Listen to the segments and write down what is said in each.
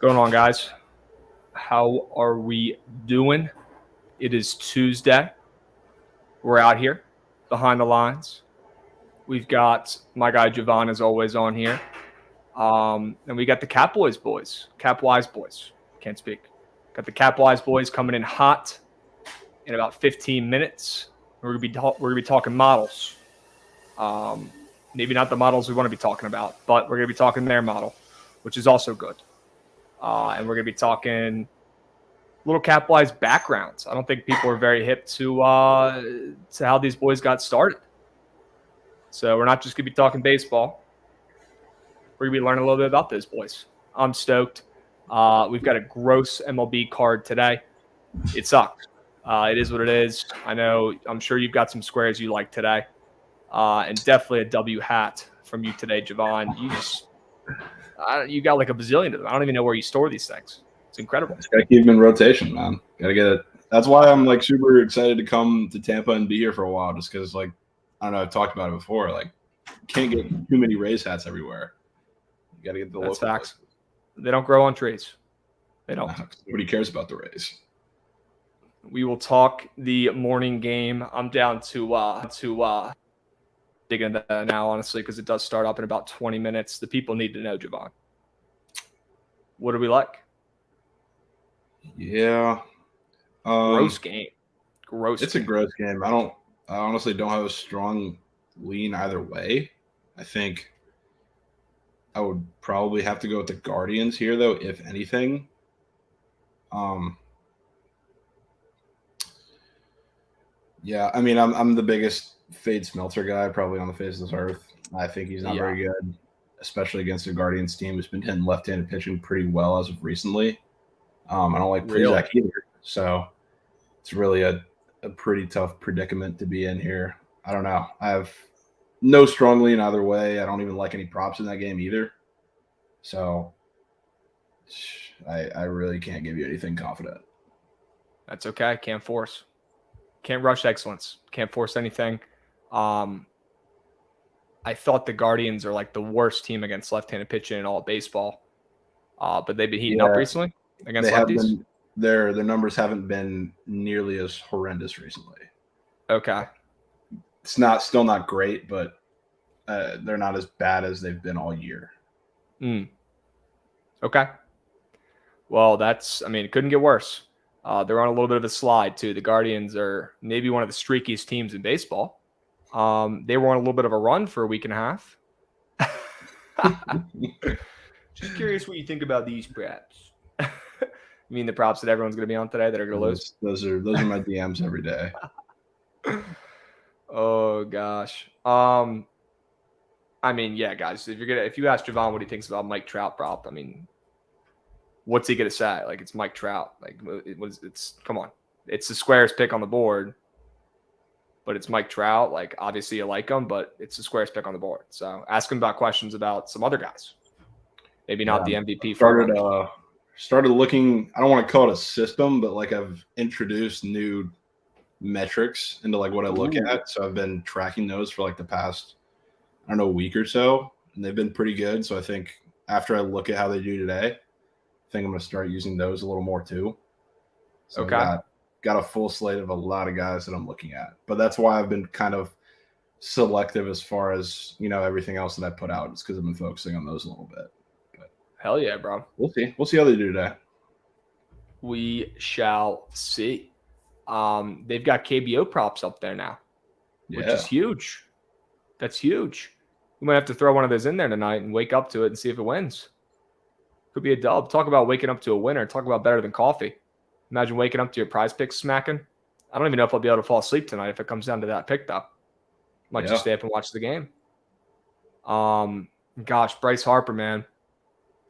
going on, guys? How are we doing? It is Tuesday. We're out here behind the lines. We've got my guy Javon, as always, on here. And we got the Capwise boys. Can't speak. Got the Capwise boys coming in hot in about 15 minutes. We're gonna be talking models. Maybe not the models we want to be talking about, but we're gonna be talking their model, which is also good. And we're gonna be talking little Capwise backgrounds. I don't think people are very hip to how these boys got started. So we're not just gonna be talking baseball. We're gonna be learning a little bit about those boys. I'm stoked. We've got a gross MLB card today. It sucks. It is what it is. I know. I'm sure you've got some squares you like today, and definitely a W hat from you today, Javon. You got like a bazillion of them. I don't even know where you store these things. It's incredible. Just gotta keep them in rotation, man. Gotta get it. That's why I'm like super excited to come to Tampa and be here for a while, just because like I don't know, I've talked about it before. Like, you can't get too many Rays hats everywhere. You gotta get the local facts. They don't grow on trees. They don't. Nobody cares about the Rays. We will talk the morning game. I'm down to dig into that now, honestly, because it does start up in about 20 minutes. The people need to know, Javon. What do we like? Yeah. Gross game. It's a gross game. I honestly don't have a strong lean either way. I think I would probably have to go with the Guardians here, though, if anything. Yeah, I mean, I'm the biggest Fade Smelter guy probably on the face of this earth. I think he's not very good, especially against the Guardians team who's been hitting left-handed pitching pretty well as of recently. I don't like Prezak either, so it's really a pretty tough predicament to be in here. I don't know. I have no strong lean either way. I don't even like any props in that game either. So I really can't give you anything confident. That's okay. Can't force. Can't rush excellence. Can't force anything. I thought the Guardians are like the worst team against left-handed pitching in all of baseball. But they've been heating up recently against lefties. Their numbers haven't been nearly as horrendous recently. Okay. It's still not great, but they're not as bad as they've been all year. Okay. Well, it couldn't get worse. They're on a little bit of a slide, too. The Guardians are maybe one of the streakiest teams in baseball. They were on a little bit of a run for a week and a half. Just curious what you think about these props. You mean the props that everyone's going to be on today that are going to lose? Those are my DMs every day. Oh, gosh. I mean, yeah, guys, if you ask Javon what he thinks about Mike Trout prop, I mean, what's he gonna say? Like, it's Mike Trout. Like, come on, it's the squarest pick on the board, but it's Mike Trout. Like, obviously you like him, but it's the squarest pick on the board. So ask him about questions about some other guys. Maybe not the MVP. Started looking. I don't want to call it a system, but like I've introduced new metrics into like what I look at. So I've been tracking those for like the past, I don't know, week or so, and they've been pretty good. So I think after I look at how they do today, I think I'm going to start using those a little more too. So okay. Got a full slate of a lot of guys that I'm looking at, but that's why I've been kind of selective as far as, everything else that I put out. It's because I've been focusing on those a little bit. But hell yeah, bro. We'll see how they do today. We shall see. They've got KBO props up there now, which is huge. That's huge. We might have to throw one of those in there tonight and wake up to it and see if it wins. Could be a dub. Talk about waking up to a winner. Talk about better than coffee. Imagine waking up to your prize pick smacking. I don't even know if I'll be able to fall asleep tonight if it comes down to that pick, though. Might just stay up and watch the game. Gosh, Bryce Harper, man.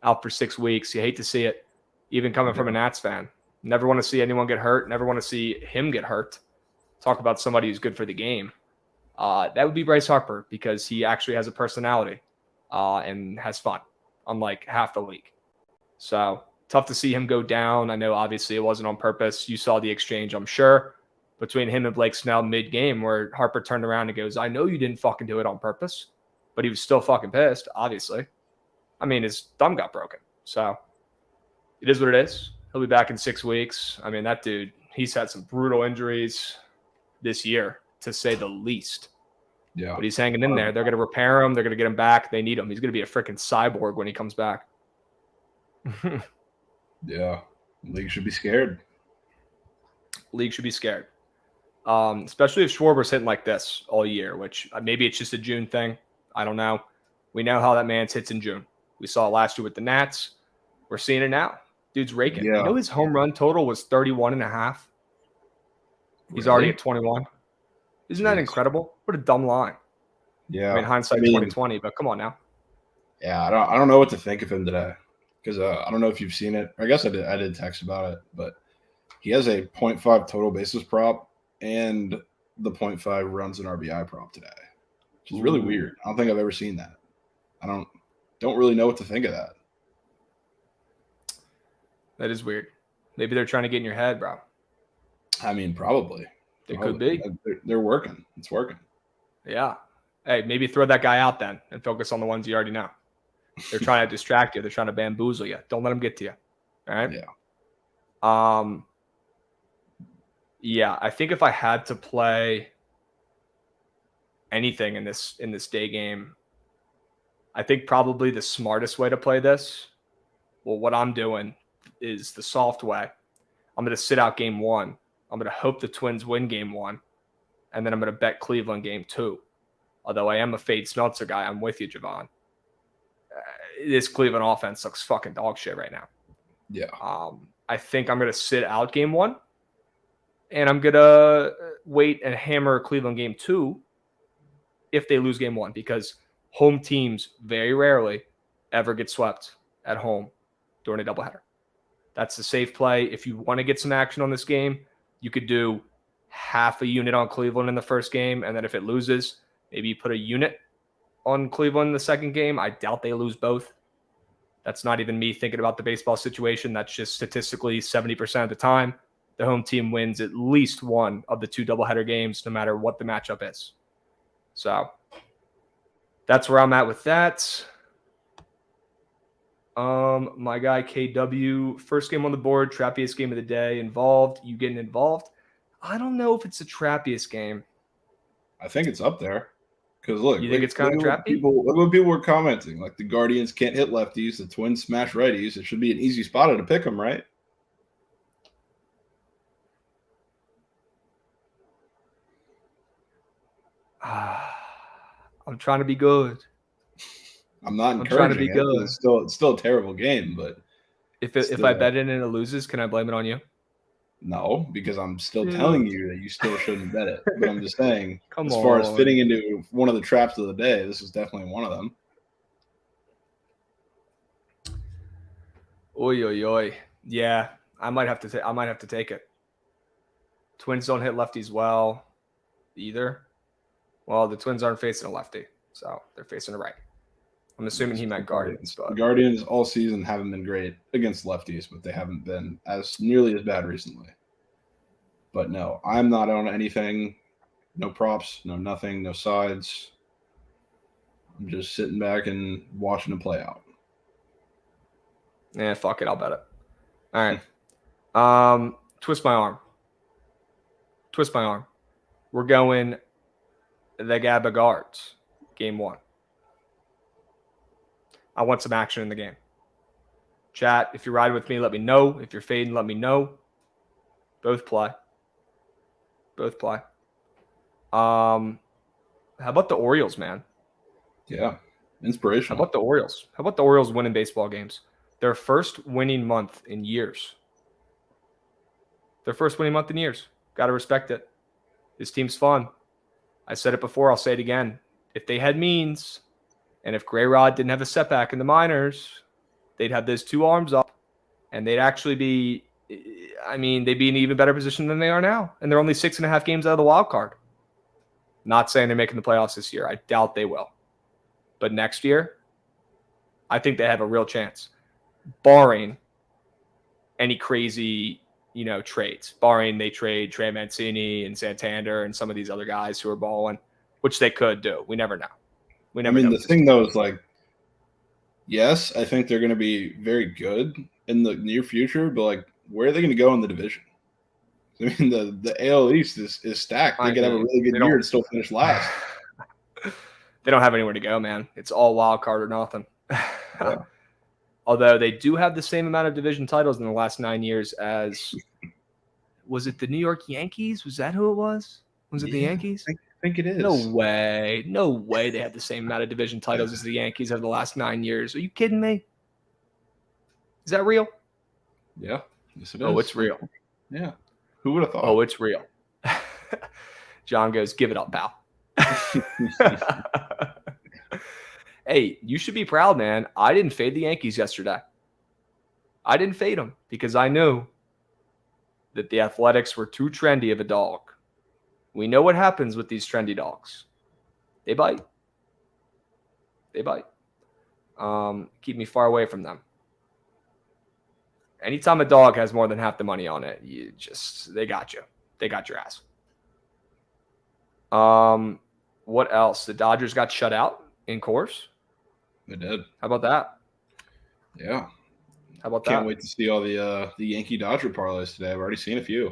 Out for 6 weeks. You hate to see it. Even coming from a Nats fan. Never want to see anyone get hurt. Never want to see him get hurt. Talk about somebody who's good for the game. That would be Bryce Harper because he actually has a personality and has fun, unlike half the league. So tough to see him go down. I know obviously it wasn't on purpose. You saw the exchange, I'm sure, between him and Blake Snell mid-game where Harper turned around and goes, I know you didn't fucking do it on purpose. But he was still fucking pissed, obviously. I mean, his thumb got broken. So It is what it is. He'll be back in 6 weeks. I mean, that dude, he's had some brutal injuries this year, to say the least. Yeah. But he's hanging in there. They're going to repair him. They're going to get him back. They need him. He's going to be a freaking cyborg when he comes back. Yeah. League should be scared. League should be scared. Especially if Schwarber's hitting like this all year, which maybe it's just a June thing. I don't know. We know how that man's hits in June. We saw it last year with the Nats. We're seeing it now. Dude's raking. Yeah. You know his home run total was 31.5. He's already at 21. Isn't that incredible? What a dumb line. Yeah. I mean, hindsight 2020, but come on now. Yeah, I don't know what to think of him today because I don't know if you've seen it. I guess I did text about it, but he has a 0.5 total bases prop and the 0.5 runs and RBI prop today, which is really weird. I don't think I've ever seen that. I don't really know what to think of that. That is weird. Maybe they're trying to get in your head, bro. I mean, probably. It could be. They're working. It's working. Yeah. Hey, maybe throw that guy out then and focus on the ones you already know. They're trying to distract you. They're trying to bamboozle you. Don't let them get to you. All right? Yeah. Yeah, I think if I had to play anything in this day game, I think probably the smartest way to play this, well, what I'm doing is the soft way. I'm going to sit out game 1. I'm going to hope the Twins win game 1, and then I'm going to bet Cleveland game 2. Although I am a fade Smeltzer guy, I'm with you, Javon. This Cleveland offense looks fucking dog shit right now. Yeah. I think I'm going to sit out game 1, and I'm going to wait and hammer Cleveland game 2 if they lose game 1, because home teams very rarely ever get swept at home during a doubleheader. That's the safe play. If you want to get some action on this game, you could do half a unit on Cleveland in the first game, and then if it loses, maybe you put a unit on Cleveland in the second game. I doubt they lose both. That's not even me thinking about the baseball situation. That's just statistically 70% of the time, the home team wins at least one of the 2 doubleheader games, no matter what the matchup is. So that's where I'm at with that. My guy KW, first game on the board, trappiest game of the day, involved. You getting involved? I don't know if it's the trappiest game. I think it's up there. Because look, you think it's kind of trappy? Look what people were commenting. Like the Guardians can't hit lefties, the Twins smash righties. It should be an easy spot to pick them, right? I'm trying to be good. I'm not encouraging trying to be good. It's still a terrible game, but if I bet it and it loses, can I blame it on you? No, because I'm still telling you that you still shouldn't bet it. But I'm just saying, as far as fitting into one of the traps of the day, this is definitely one of them. Oy, oy, oy. Yeah, I might have to take it. Twins don't hit lefties well either. Well, the Twins aren't facing a lefty, so they're facing a right. I'm assuming he meant Guardians. But the Guardians all season haven't been great against lefties, but they haven't been as nearly as bad recently. But no, I'm not on anything. No props, no nothing, no sides. I'm just sitting back and watching it play out. Yeah, fuck it. I'll bet it. All right. Twist my arm. We're going the Gabba Guards, game 1. I want some action in the game. Chat, if you're riding with me, let me know. If you're fading, let me know. Both play. How about the Orioles, man? Yeah, inspirational. How about the Orioles? How about the Orioles winning baseball games? Their first winning month in years. Got to respect it. This team's fun. I said it before. I'll say it again. If they had means, and if Gray Rod didn't have a setback in the minors, they'd have those 2 arms up, and they'd actually be, they'd be in an even better position than they are now. And they're only 6.5 games out of the wild card. Not saying they're making the playoffs this year. I doubt they will. But next year, I think they have a real chance, barring any crazy, trades. Barring they trade Trey Mancini and Santander and some of these other guys who are balling, which they could do. We never know. The thing, though, is like, yes, I think they're going to be very good, in the near future, but like, where are they going to go in the division? I mean, the AL East is stacked. They could have a really good year and still finish last. They don't have anywhere to go, man. It's all wild card or nothing. Yeah. Although they do have the same amount of division titles in the last 9 years as, was it the New York Yankees? Was that who it was? Was it the Yankees? I think it is. No way. No way they have the same amount of division titles as the Yankees over the last 9 years. Are you kidding me? Is that real? Yeah. Yes, it is. Oh, it's real. Yeah. Who would have thought? Oh, it's real. John goes, give it up, pal. Hey, you should be proud, man. I didn't fade the Yankees yesterday. I didn't fade them because I knew that the Athletics were too trendy of a dog. We know what happens with these trendy dogs. They bite. They bite. Keep me far away from them. Anytime a dog has more than half the money on it, they got you. They got your ass. What else? The Dodgers got shut out in course. They did. How about that? Yeah. How about that? Can't wait to see all the Yankee Dodger parlays today. I've already seen a few.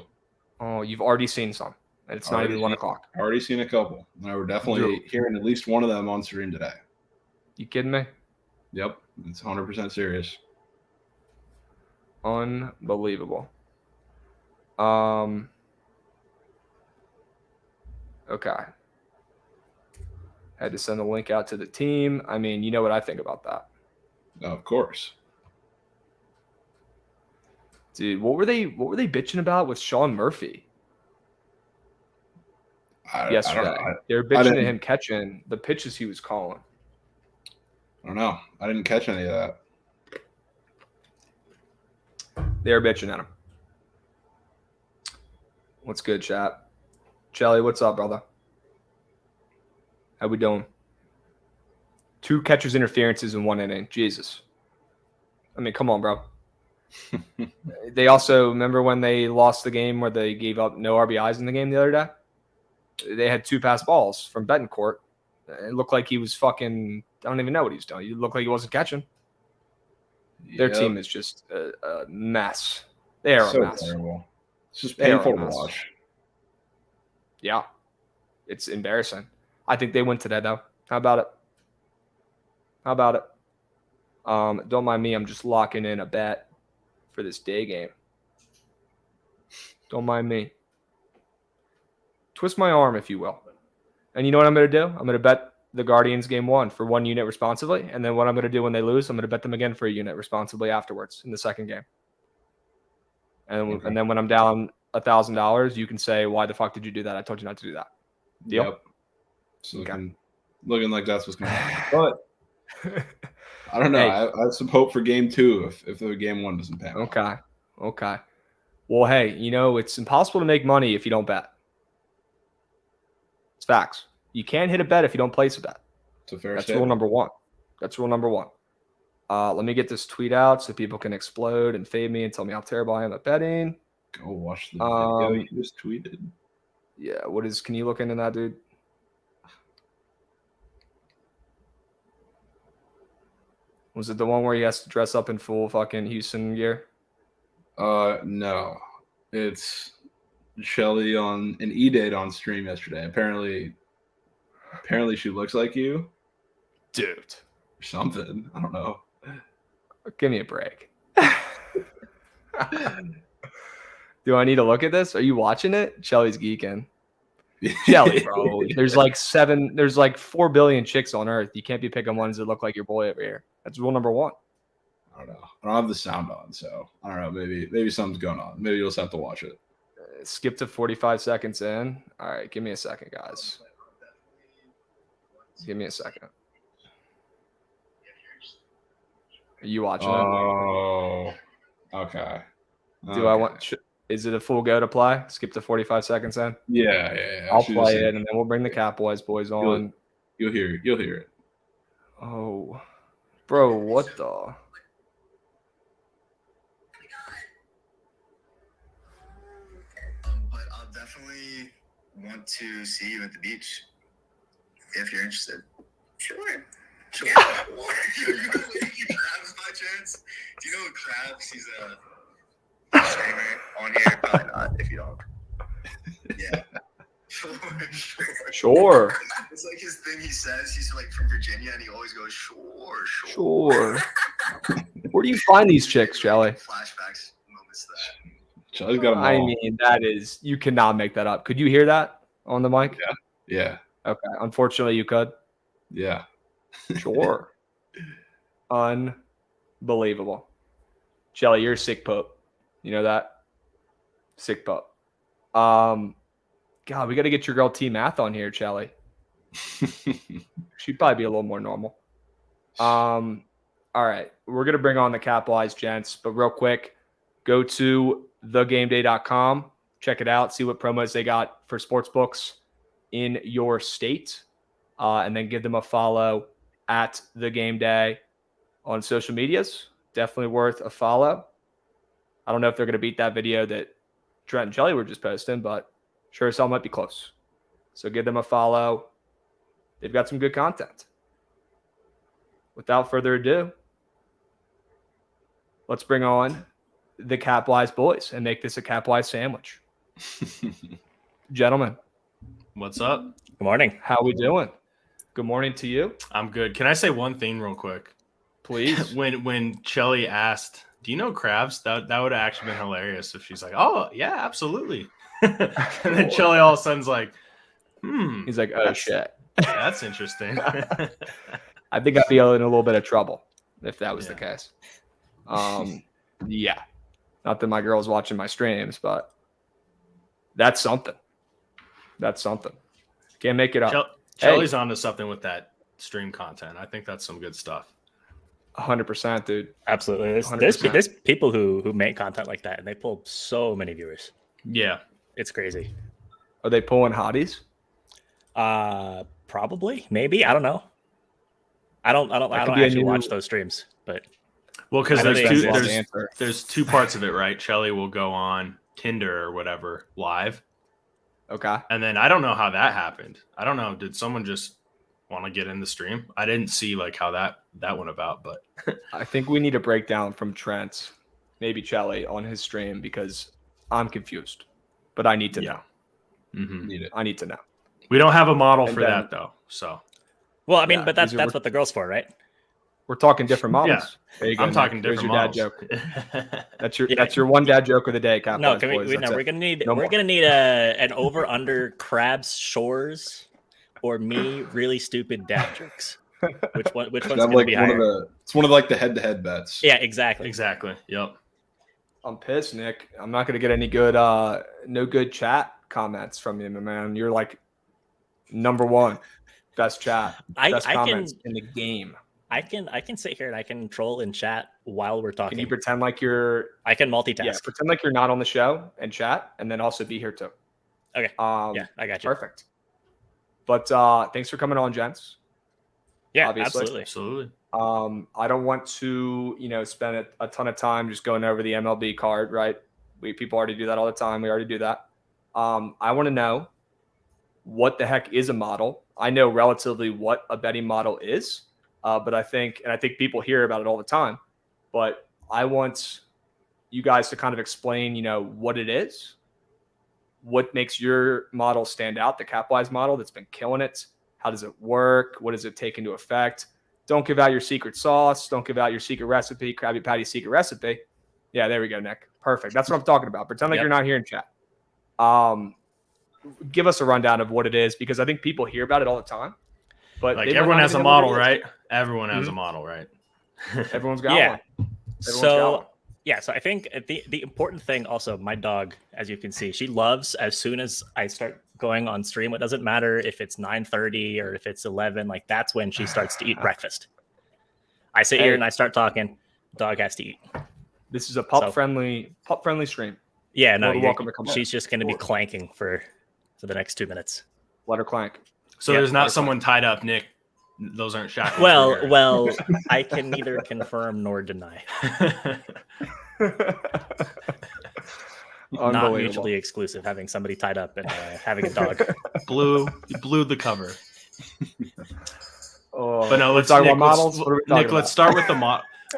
Oh, you've already seen some. And it's not even 1 o'clock. Already seen a couple. And we're definitely hearing at least one of them on stream today. You kidding me? Yep. It's 100% serious. Unbelievable. Okay. Had to send the link out to the team. I mean, you know what I think about that. Of course. Dude, what were they bitching about with Sean Murphy yesterday? They were bitching at him catching the pitches he was calling. I don't know. I didn't catch any of that. They were bitching at him. What's good, chat? Shelly, what's up, brother? How we doing? 2 catcher's interferences in 1 inning. Jesus. I mean, come on, bro. They also, remember when they lost the game where they gave up no RBIs in the game the other day? They had 2 pass balls from Betancourt. It looked like he was fucking, I don't even know what he was doing. It looked like he wasn't catching. Their team is just a mess. They are a mess. Terrible. It's just painful to watch. Yeah. It's embarrassing. I think they win today, though. How about it? How about it? Don't mind me. I'm just locking in a bet for this day game. Don't mind me. Twist my arm, if you will. And you know what I'm going to do? I'm going to bet the Guardians game 1 for 1 unit responsibly. And then what I'm going to do when they lose, I'm going to bet them again for a unit responsibly afterwards in the second game. And then when I'm down $1,000, you can say, why the fuck did you do that? I told you not to do that. Deal? Yep. It's looking like that's what's going to happen. But I don't know. Hey, I have some hope for game 2 if the game 1 doesn't pan out. Okay. Well, hey, it's impossible to make money if you don't bet. It's facts. You can't hit a bet if you don't place a bet. It's a fair That's rule number 1. That's rule number 1. Let me get this tweet out so people can explode and fade me and tell me how terrible I am at betting. Go watch the video you just tweeted. Yeah, can you look into that, dude? Was it the one where he has to dress up in full fucking Houston gear? No. It's Shelly on an E-Date on stream yesterday. Apparently she looks like you. Dude. Or something. I don't know. Give me a break. Do I need to look at this? Are you watching it? Shelly's geeking. Shelly, bro. There's like 4 billion chicks on Earth. You can't be picking ones that look like your boy over here. That's rule number 1. I don't know. I don't have the sound on, so I don't know. Maybe something's going on. Maybe you'll just have to watch it. Skip to 45 seconds in. All right, give me a second, guys. Give me a second. Are you watching it? Oh, okay. Do I want? Is it a full go to play? Skip to 45 seconds in. Yeah. I'll play it, and then we'll bring the Cowboys boys on. You'll hear it. Oh, bro, what the? But I'll definitely want to see you at the beach if you're interested. Sure. You go eat Krabs by chance? comments. Do you know Krabs? He's a streamer on here. Probably not if you don't. Yeah. Sure. It's like his thing he says. He's like from Virginia and he always goes, sure. Sure. Where do you find these chicks, Jelly? Flashbacks, moments that. Charlie's got them all. I mean, that is, you cannot make that up. Could you hear that on the mic? Yeah. Okay. Unfortunately, you could. Yeah. Sure. Unbelievable. Jelly, you're a sick pup. You know that? Sick pup. God, we got to get your girl T Math on here, Jelly. She'd probably be a little more normal. All right. We're going to bring on the capitalized gents, but real quick, go to thegameday.com. Check it out. See what promos they got for sports books in your state. And then give them a follow at The Game Day on social medias. Definitely worth a follow. I don't know if they're going to beat that video that Trent and Jelly were just posting, but sure as hell might be close. So give them a follow. They've got some good content. Without further ado, let's bring on the Capwise boys and make this a Capwise sandwich. Gentlemen, what's up? Good morning. How we doing? Good morning to you. I'm good. Can I say one thing real quick? Please. when Shelly asked, do you know Krabs? That would have actually been hilarious if she's like, oh, yeah, absolutely. And then Shelly all of a sudden's like, He's like, oh, shit. That's interesting. I think I'd be in a little bit of trouble if that was the case. Yeah. Not that my girl's watching my streams, but that's something. That's something. Can't make it up. Shelly's onto something with that stream content. I think that's some good stuff. 100%, dude. Absolutely. There's people who make content like that, and they pull so many viewers. Yeah. It's crazy. Are they pulling hotties? Probably, maybe. I don't know. I don't actually watch those streams, but because there's two parts of it, right? Shelly will go on Tinder or whatever live. Okay. And then I don't know how that happened. I don't know. Did someone just want to get in the stream? I didn't see like how that went about, but I think we need a breakdown from Trent, maybe Shelly on his stream because I'm confused, but I need to know. Mm-hmm. I need to know. We don't have a model for that though. So, well, I mean, but that's what the girl's for, right? We're talking different models. Yeah. There you go, I'm talking different models. That's your one dad joke of the day, Cap. No, we're gonna need an over under Krabs Shores or me really stupid dad jokes. Which one's gonna be higher? It's one of like the head to head bets. Yeah, exactly. Yep. I'm pissed, Nick. I'm not gonna get any good no good chat comments from you, my man. You're like number one best chat, best comments in the game. I can sit here and I can troll in chat while we're talking. Can you pretend like you're? I can multitask. Yeah, pretend like you're not on the show and chat, and then also be here too. Okay. Yeah, I got you. Perfect. But thanks for coming on, gents. Yeah, obviously. Absolutely. I don't want to, spend a ton of time just going over the MLB card, right? People already do that all the time. We already do that. I want to know what the heck is a model. I know relatively what a betting model is. But I think people hear about it all the time, but I want you guys to kind of explain, what it is, what makes your model stand out, the Capwise model that's been killing it. How does it work? What does it take into effect? Don't give out your secret sauce. Don't give out your secret recipe, Krabby Patty's secret recipe. Yeah, there we go, Nick. Perfect. That's what I'm talking about. Pretend like you're not here in chat. Give us a rundown of what it is, because I think people hear about it all the time. But like everyone has a model, right? Everyone has a model, right? Everyone's got one. So I think the important thing also, my dog, as you can see, she loves as soon as I start going on stream. It doesn't matter if it's 9:30 or if it's 11. Like that's when she starts to eat breakfast. I sit here and I start talking. Dog has to eat. This is a pup friendly stream. Yeah, no, she's just going to be clanking for the next 2 minutes. Let her clank. So there's not someone tied up, Nick. Those aren't shackles. Well, I can neither confirm nor deny. Not mutually exclusive. Having somebody tied up and having a dog. You blew the cover. Oh, but no, let's talk about models. Nick, let's start with the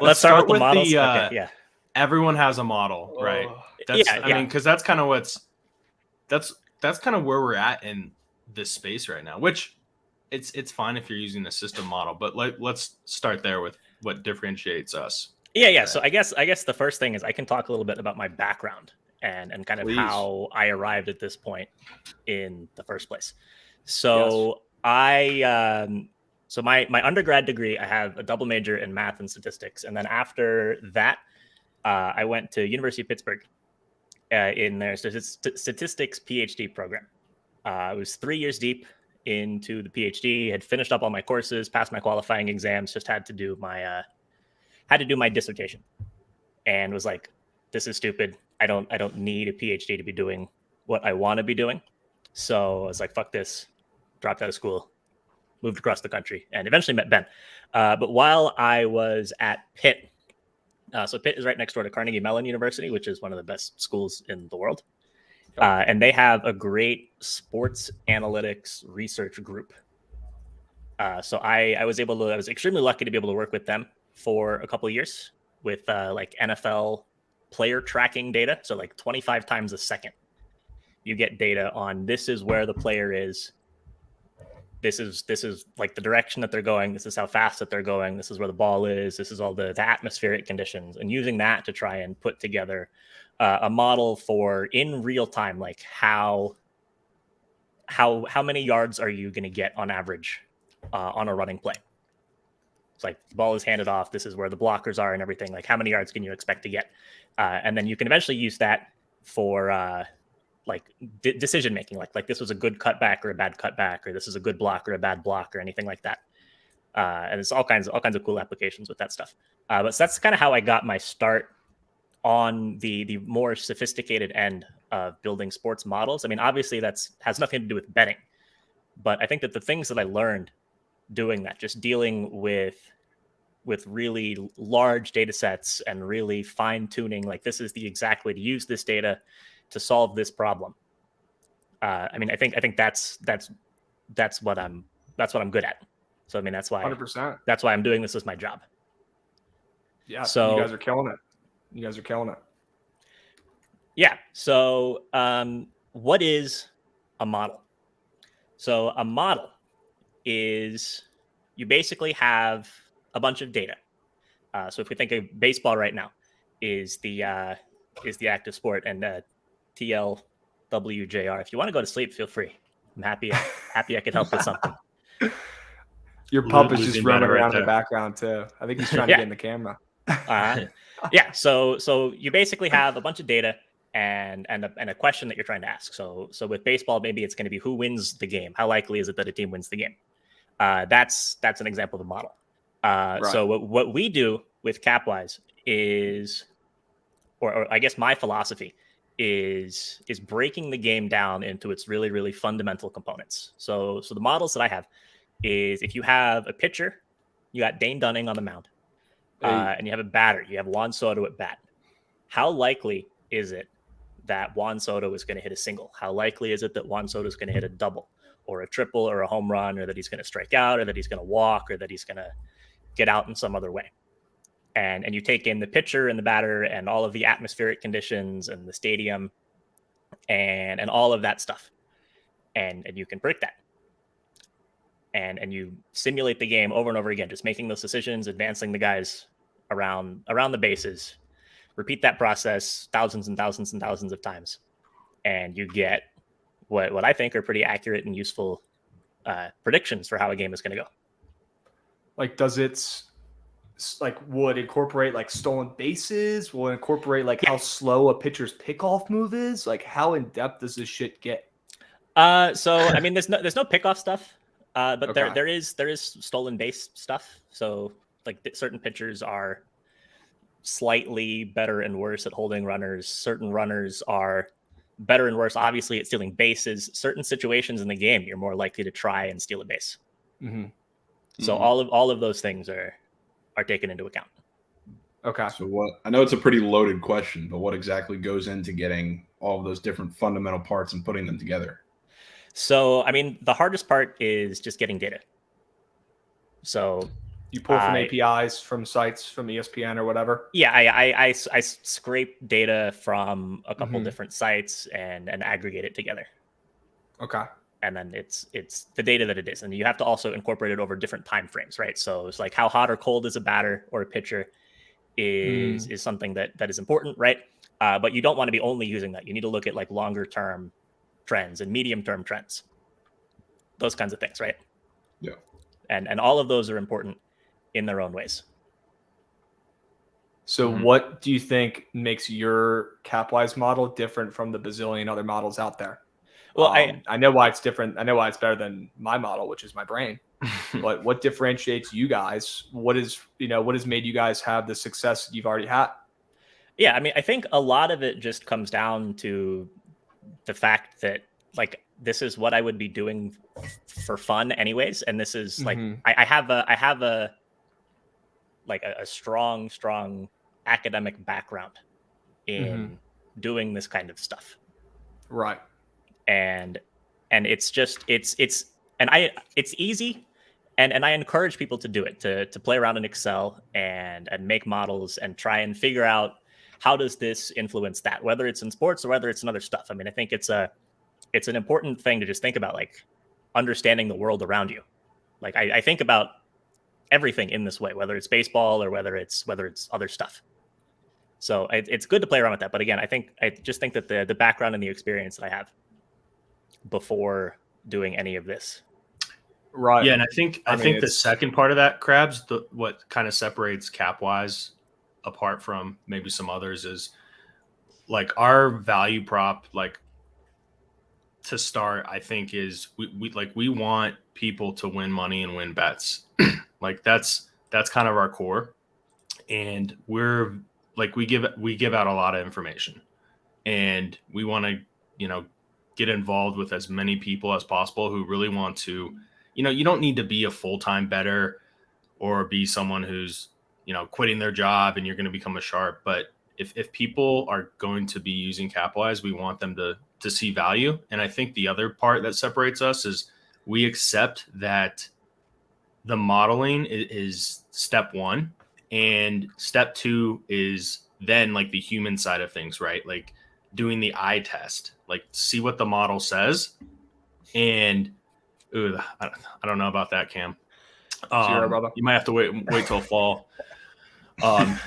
Let's start with the with models. the, Okay, yeah. Everyone has a model, right? That's, Yeah, I mean, because that's kind of that's kind of where we're at in this space right now. Which it's fine if you're using a system model, but let's start there with what differentiates us. Yeah. So I guess the first thing is I can talk a little bit about my background and kind of Please. how I arrived at this point in the first place. So so my undergrad degree, I have a double major in math and statistics, and then after that, I went to University of Pittsburgh in their statistics PhD program. I was 3 years deep into the PhD, had finished up all my courses, passed my qualifying exams, just had to do my dissertation, and was like, this is stupid. I don't need a PhD to be doing what I want to be doing. So I was like, fuck this, dropped out of school, moved across the country, and eventually met Ben. But while I was at Pitt, so Pitt is right next door to Carnegie Mellon University, which is one of the best schools in the world. And they have a great sports analytics research group. So I was extremely lucky to be able to work with them for a couple of years with like NFL player tracking data. So like 25 times a second, you get data on this is where the player is. This is like the direction that they're going. This is how fast that they're going. This is where the ball is. This is all the atmospheric conditions, and using that to try and put together a model for in real time, like how many yards are you going to get on average on a running play. It's like the ball is handed off. This is where the blockers are and everything. Like how many yards can you expect to get? And then you can eventually use that for like decision making, like this was a good cutback or a bad cutback, or this is a good block or a bad block, or anything like that. And there's all kinds of cool applications with that stuff. But so that's kind of how I got my start on the more sophisticated end of building sports models. I mean, obviously has nothing to do with betting, but I think that the things that I learned doing that, just dealing with really large data sets and really fine tuning, like this is the exact way to use this data to solve this problem. I mean, I think that's what I'm good at. So I mean, that's why 100%. That's why I'm doing this as my job. Yeah. So you guys are killing it. Yeah. So what is a model? So a model is you basically have a bunch of data. So if we think of baseball right now is the active sport, and TLWJR. If you want to go to sleep, feel free. I'm happy I could help with something. Your pup is just Losing roaming better right around in there. the background too. I think he's trying to Yeah. get in the camera. Yeah. So you basically have a bunch of data and a question that you're trying to ask. So with baseball, maybe it's going to be who wins the game. How likely is it that a team wins the game? That's an example of a model. Right. So what we do with Capwise is, or I guess my philosophy is breaking the game down into its really, really fundamental components. So the models that I have is if you have a pitcher, you got Dane Dunning on the mound, and you have a batter, you have Juan Soto at bat. How likely is it that Juan Soto is going to hit a single? How likely is it that Juan Soto is going to hit a double or a triple or a home run, or that he's going to strike out, or that he's going to walk, or that he's going to get out in some other way? And you take in the pitcher and the batter and all of the atmospheric conditions and the stadium and all of that stuff. And you can predict that. And you simulate the game over and over again, just making those decisions, advancing the guys around the bases. Repeat that process thousands and thousands and thousands of times. And you get what I think are pretty accurate and useful predictions for how a game is going to go. Like, does it would incorporate like stolen bases? Will it incorporate like how slow a pitcher's pickoff move is? Like, how in depth does this shit get? So I mean, there's no pickoff stuff, but Okay. there is stolen base stuff. So like certain pitchers are slightly better and worse at holding runners. Certain runners are better and worse, obviously, at stealing bases. Certain situations in the game, you're more likely to try and steal a base. Mm-hmm. So all of those things are taken into account. Okay. So I know it's a pretty loaded question, but what exactly goes into getting all of those different fundamental parts and putting them together? So, I mean, the hardest part is just getting data. So You pull from APIs from sites from ESPN or whatever. Yeah, I scrape data from a couple Mhm. different sites and aggregate it together. Okay. And then it's the data that it is, and you have to also incorporate it over different time frames, right? So it's like how hot or cold is a batter or a pitcher is something that is important, right? But you don't want to be only using that. You need to look at like longer term trends and medium term trends, those kinds of things, right? Yeah. And all of those are important in their own ways. So what do you think makes your Capwise model different from the bazillion other models out there? Well, I know why it's different. I know why it's better than my model, which is my brain. But what differentiates you guys? What has made you guys have the success that you've already had? Yeah, I mean, I think a lot of it just comes down to the fact that like this is what I would be doing for fun anyways, and this is like I have a strong academic background in doing this kind of stuff. Right. And it's just it's easy, and I encourage people to do it, to play around in Excel and make models and try and figure out how does this influence that, whether it's in sports or whether it's in other stuff. I mean, I think it's an important thing to just think about, like understanding the world around you. Like I think about everything in this way, whether it's baseball or whether it's other stuff. So it's good to play around with that. But again, I just think that the background and the experience that I have before doing any of this. Right. Yeah, and I think the second part of that, Krabs, what kind of separates Capwise apart from maybe some others is like our value prop, like to start, I think is we want people to win money and win bets. Like that's kind of our core. And we're like we give out a lot of information. And we want to, get involved with as many people as possible who really want to, you don't need to be a full-time bettor or be someone who's, quitting their job and you're going to become a sharp. But if people are going to be using Capwise, we want them to see value. And I think the other part that separates us is we accept that the modeling is step one, and step two is then like the human side of things, right? Like doing the eye test, like see what the model says. And I don't know about that, Cam. You might have to wait till fall. Yeah,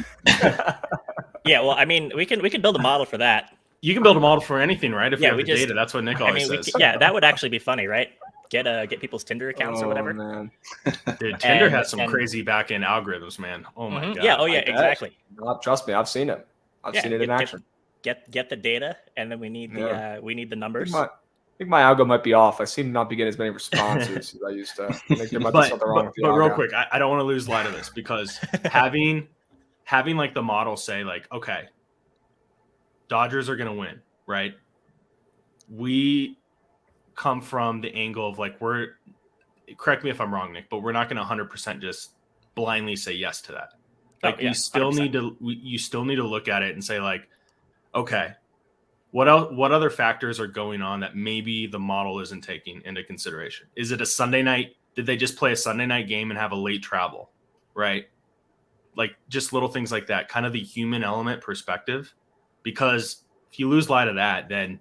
well, I mean, we can build a model for that. You can build a model for anything, right? If you have the data, that's what Nick always says. That would actually be funny, right? Get people's Tinder accounts or whatever. Man. Dude, Tinder has some crazy back end algorithms, man. Oh my god. Yeah. Oh yeah. Exactly. Trust me, I've seen it. I've seen it in action. Get the data, and then we need the numbers. I think my algo might be off. I seem to not be getting as many responses as I used to. I think there might be something wrong with the algo. But real quick, I don't want to lose light of this because having like the model say like, okay, Dodgers are going to win, right? We come from the angle of like correct me if I'm wrong, Nick, but we're not going to 100% just blindly say yes to that. Like you still 100%. You still need to look at it and say like, okay, what other factors are going on that maybe the model isn't taking into consideration? Is it a Sunday night? Did they just play a Sunday night game and have a late travel, right? Like just little things like that, kind of the human element perspective. Because if you lose light of that, then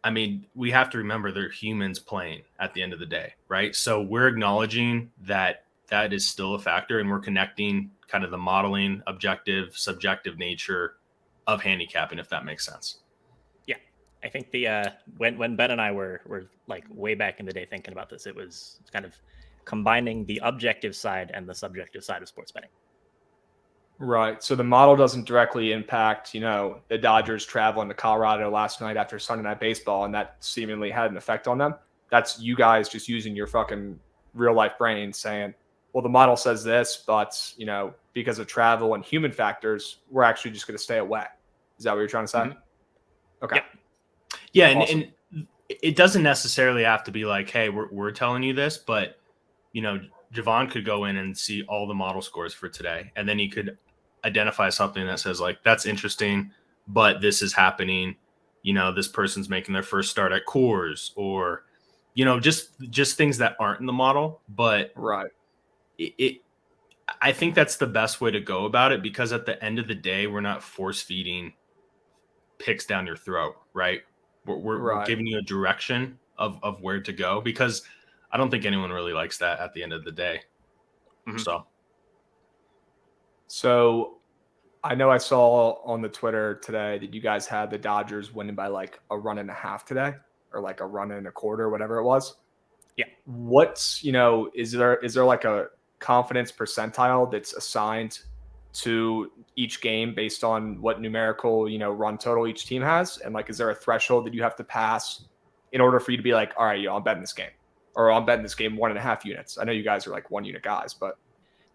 I mean, we have to remember they're humans playing at the end of the day, right? So we're acknowledging that is still a factor, and we're connecting kind of the modeling, objective, subjective nature of handicapping, if that makes sense. Yeah, I think the when Ben and I were like way back in the day thinking about this, it was kind of combining the objective side and the subjective side of sports betting. Right. So the model doesn't directly impact, the Dodgers traveling to Colorado last night after Sunday Night Baseball, and that seemingly had an effect on them. That's you guys just using your fucking real life brain saying, well, the model says this, but, because of travel and human factors, we're actually just going to stay away. Is that what you're trying to say? Mm-hmm. Okay. Yeah. Awesome. And it doesn't necessarily have to be like, hey, we're telling you this, but, Javon could go in and see all the model scores for today, and then he could identify something that says like, that's interesting, but this is happening, this person's making their first start at Coors, or, just things that aren't in the model, but right. I think that's the best way to go about it, because at the end of the day, we're not force feeding picks down your throat, right? We're giving you a direction of where to go, because I don't think anyone really likes that at the end of the day. Mm-hmm. So I know I saw on the Twitter today that you guys had the Dodgers winning by like a run and a half today, or like a run and a quarter, whatever it was. Yeah. What's, is there like a confidence percentile that's assigned to each game based on what numerical, run total each team has? And like, is there a threshold that you have to pass in order for you to be like, all right, I'm betting this game, or I'm betting this game 1.5 units? I know you guys are like 1 unit guys, but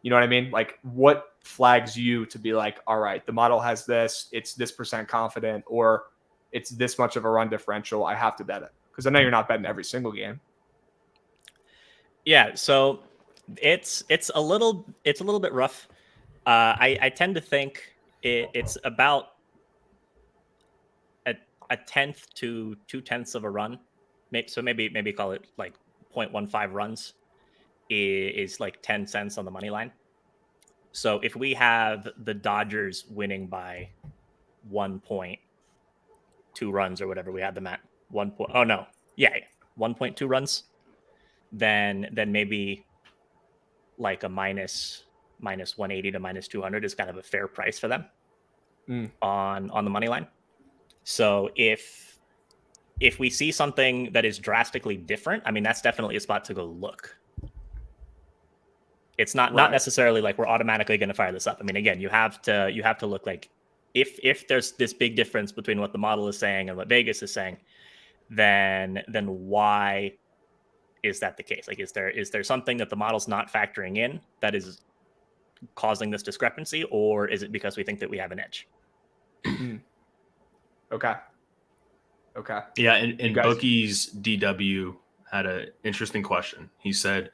you know what I mean? Like, what flags you to be like, all right, the model has this, it's this percent confident, or it's this much of a run differential, I have to bet it? Because I know you're not betting every single game. Yeah, so it's a little bit rough. I tend to think it's about a tenth to 2/10 of a run. So maybe call it like 0.15 runs is like 10 cents on the money line. So if we have the Dodgers winning by 1.2 runs or whatever we had them at 1.2 runs, then maybe like a minus 180 to minus 200 is kind of a fair price for them on the money line. So if we see something that is drastically different, I mean, that's definitely a spot to go look. It's not necessarily like we're automatically going to fire this up. I mean, again, you have to look like if there's this big difference between what the model is saying and what Vegas is saying, then why is that the case? Like, is there something that the model's not factoring in that is causing this discrepancy, or is it because we think that we have an edge? Okay. Yeah, and Bookie's DW had an interesting question. He said,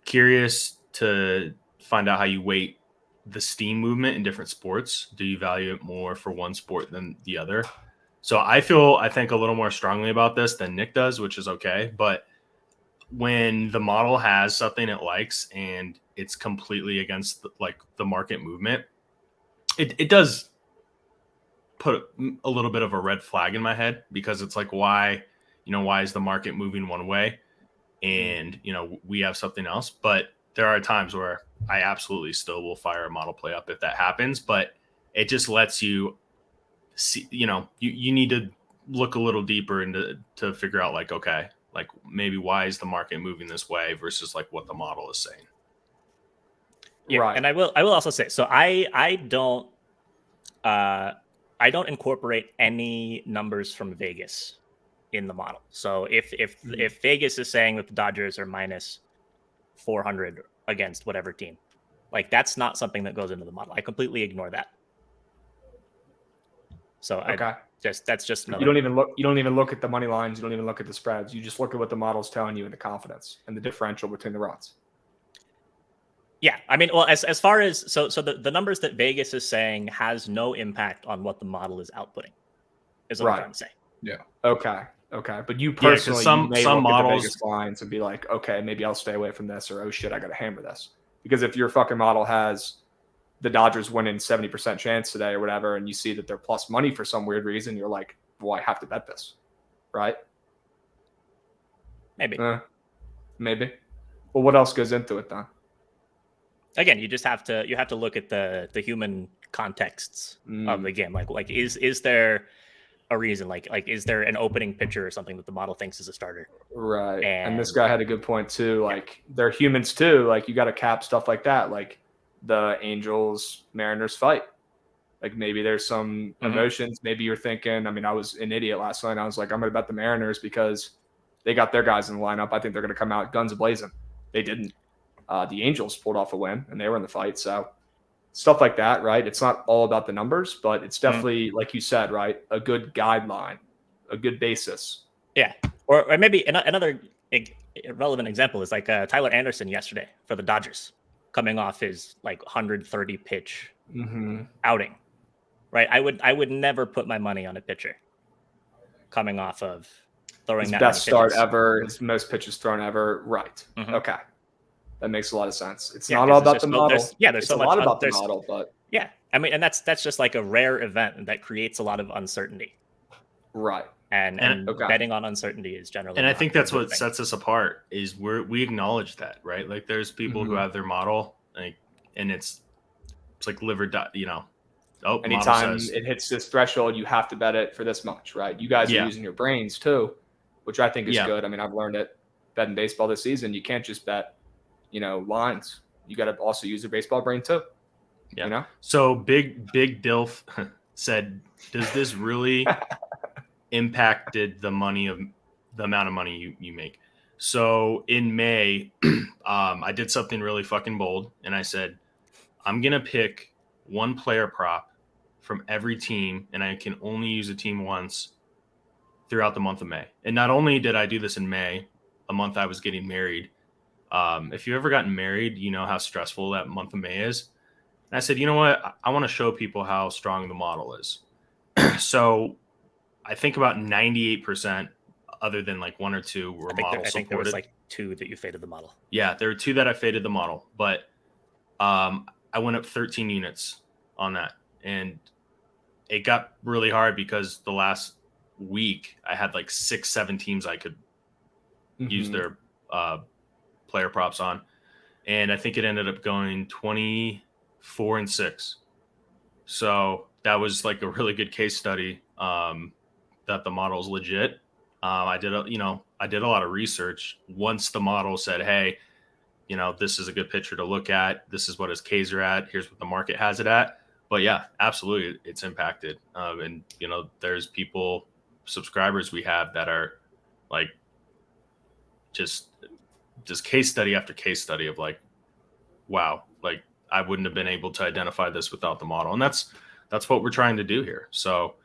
curious to find out how you weight the steam movement in different sports. Do you value it more for one sport than the other? So I think a little more strongly about this than Nick does, which is okay. But when the model has something it likes and it's completely against the market movement, it does put a little bit of a red flag in my head, because it's like, why is the market moving one way and we have something else? But there are times where I absolutely still will fire a model play up if that happens, but it just lets you see, you need to look a little deeper into to figure out like, okay, like maybe why is the market moving this way versus like what the model is saying. Yeah, right. And I will also say, so I don't incorporate any numbers from Vegas in the model. So if Vegas is saying that the Dodgers are minus 400 against whatever team, like that's not something that goes into the model. I completely ignore that. So okay. That's just another. You don't even look at the money lines. You don't even look at the spreads. You just look at what the model's telling you and the confidence and the differential between the runs. Yeah, I mean, well, as far as so the numbers that Vegas is saying has no impact on what the model is outputting, is what I'm trying to say. Yeah. Okay. But you personally, some models, at the Vegas lines and be like, okay, maybe I'll stay away from this, or oh shit, I got to hammer this. Because if your fucking model has the Dodgers winning 70% chance today or whatever, and you see that they're plus money for some weird reason, you're like, well, I have to bet this, right? Maybe. Maybe. Well, what else goes into it then? Again, you have to look at the human contexts of the game. Like is there a reason? Like is there an opening pitcher or something that the model thinks is a starter? Right. And this guy had a good point too. Like they're humans too. Like you got to cap stuff like that. Like the Angels Mariners fight. Like maybe there's some emotions. Maybe you're thinking, I mean, I was an idiot last night. I was like, I'm going to bet the Mariners because they got their guys in the lineup. I think they're going to come out guns a-blazing. They didn't. The Angels pulled off a win and they were in the fight. So stuff like that, right? It's not all about the numbers, but it's definitely, like you said, right, a good guideline, a good basis. Yeah. Or maybe another relevant example is like Tyler Anderson yesterday for the Dodgers, coming off his like 130 pitch outing, right? I would never put my money on a pitcher coming off of throwing his that best many start pitches. ever, his most pitches thrown ever. Right. Okay. That makes a lot of sense. It's Yeah, not 'cause all it's about just the mo- model. there's It's so a much lot un- about the there's- model, but Yeah, I mean, and that's just like a rare event that creates a lot of uncertainty, right. and Okay. betting on uncertainty is generally. And I not think a that's good what thing. sets us apart is we acknowledge that, right? Like there's people who Mhm. have their model, like, and it's like live or die, you know. Oh, model Anytime says, it hits this threshold, you have to bet it for this much, right? You guys are Yeah. using your brains too, which I think is Yeah. good. I mean, I've learned it betting baseball this season. You can't just bet, lines. You got to also use your baseball brain too. Yeah. You know? So Big Dilf said, "Does this really impacted the amount of money you make?" So in May, I did something really fucking bold, and I said, "I'm gonna pick one player prop from every team, and I can only use a team once throughout the month of May." And not only did I do this in May, a month I was getting married. If you've ever gotten married, you know how stressful that month of May is. And I said, you know what? I want to show people how strong the model is. So I think about 98%, other than like one or two, were model I think there was supported. like 2 that you faded the model. Yeah, there were 2 that I faded the model, but I went up 13 units on that. And it got really hard because the last week I had like 6-7 teams I could use Mhm. their player props on. And I think it ended up going 24-6. So that was like a really good case study that the model is legit. I did a lot of research once the model said, hey, this is a good pitcher to look at. This is what his Ks are at. Here's what the market has it at. But yeah, absolutely, it's impacted. And there's subscribers we have that are like just case study after case study of like, wow, like I wouldn't have been able to identify this without the model. And that's what we're trying to do here. So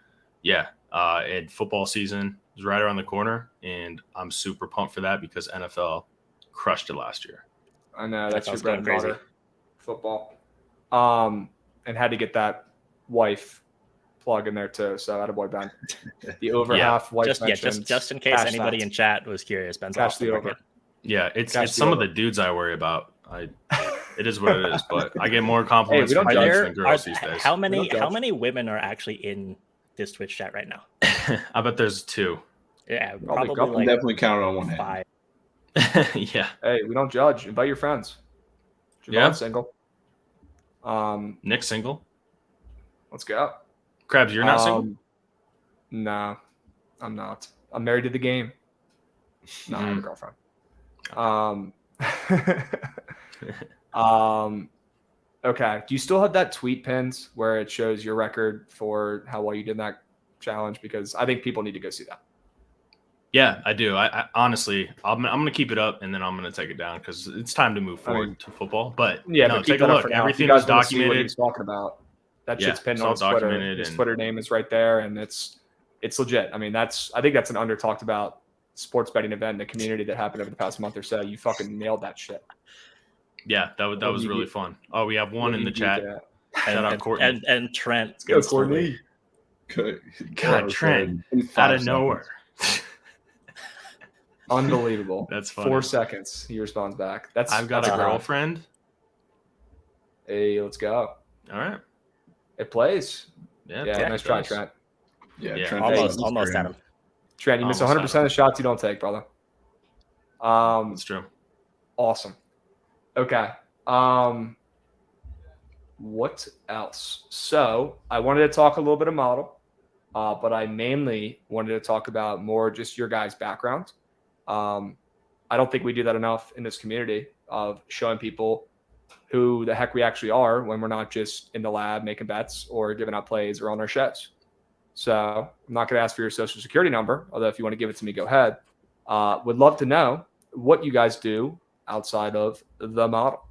yeah, and football season is right around the corner, and I'm super pumped for that because NFL crushed it last year. I know that's your NFL's bread and going butter, crazy. football. And had to get that wife plug in there too. So attaboy, Ben. The over Yeah. half wife Just mentions. in case Cash anybody that. in chat was curious, Ben's Cash off the the market. over. Yeah, it's Cash the some of over. the dudes I worry about. It is what it is, but I get more compliments Hey, we from don't dudes judge. than girls these days. How We many don't judge. women are actually in this Twitch chat right now? I bet there's 2. Yeah, Probably probably couple. like Definitely counted on one hand. 5. Yeah. Hey, we don't judge. Invite your friends. Javon's Yeah. single. Nick single. Let's go. Krabs, you're not single? No, I'm not. I'm married to the game. No, I have a girlfriend. Okay. Do you still have that tweet pinned where it shows your record for how well you did in that challenge? Because I think people need to go see that. Yeah, I do. I honestly, I'm going to keep it up and then I'm going to take it down because it's time to move forward to football. But Yeah, no, but keep take a that up look. for now. If you Everything guys is wanna see what documented. he's talking about. That Yeah, shit's pinned it's on all his Twitter. documented His and- Twitter name is right there, and it's legit. I mean, I think that's an under talked about sports betting event in the community that happened over the past month or so. You fucking nailed that shit. Yeah, that was you really do? fun. Oh, we have one in the chat. Shout out Courtney. And Trent. Let's go, instantly- Courtney. God, Trent, out of nowhere. Unbelievable. That's funny. 4 seconds. He responds back. I've got that's a crap. girlfriend. Hey, let's go. All right. It plays. Yeah, Yeah, nice try, does. Trent. Yeah, Yeah. Trent Almost Instagram. at him. Trent, you miss Almost 100% of the shots you don't take, brother. That's true. Awesome. Okay. What else? So I wanted to talk a little bit of model, but I mainly wanted to talk about more just your guys' background. I don't think we do that enough in this community of showing people who the heck we actually are when we're not just in the lab making bets or giving out plays or on our shows. So I'm not going to ask for your social security number, although if you want to give it to me, go ahead. Would love to know what you guys do outside of the model.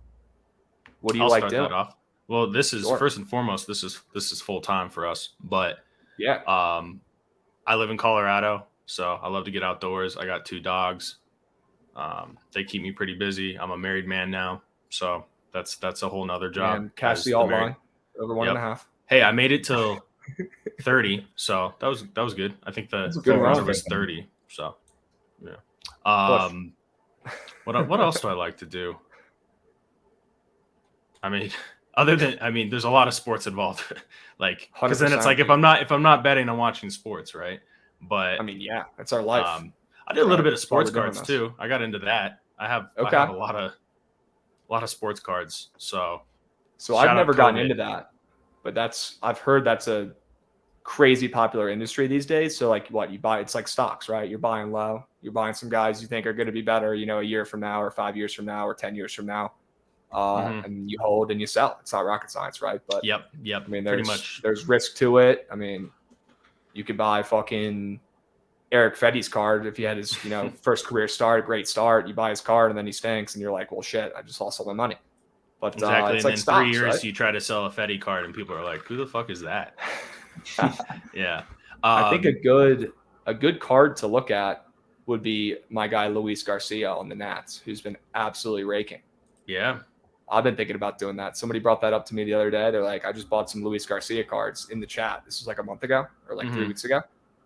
What do you I'll like start doing? that off. Well, this is Sure. first and foremost. This is full time for us, but Yeah. I live in Colorado, so I love to get outdoors. I got 2 dogs. They keep me pretty busy. I'm a married man now, so that's a whole nother job. And cash as the the alt married- line over 1.5. Hey, I made it till 30, so that was good. I think the That's a good over run. was 30, so yeah. What else do I like to do? I mean, there's a lot of sports involved. Like, because then it's 100%, like if I'm not betting, I'm watching sports, right? But I mean, yeah, that's our life. I did a little bit of That's why we're sports doing cards this. too. I got into that. I have Okay. a lot of sports cards. So So shout I've out never gotten COVID. into that, but I've heard that's a crazy popular industry these days. So like what you buy, it's like stocks, right? You're buying low, you're buying some guys you think are going to be better, a year from now or 5 years from now or 10 years from now. And you hold and you sell. It's not rocket science, right? But Yep. I mean, pretty much. there's risk to it. I mean, you could buy fucking Eric Fetty's card if he had his, first career start, great start. You buy his card and then he stinks, and you're like, well, shit, I just lost all my money. But Exactly. it's And like then stocks, 3 years right? you try to sell a Fetty card and people are like, who the fuck is that? Yeah. I think a good card to look at would be my guy Luis Garcia on the Nats, who's been absolutely raking. Yeah. I've been thinking about doing that. Somebody brought that up to me the other day. They're like, I just bought some Luis Garcia cards in the chat. This was like a month ago or like 3 weeks ago,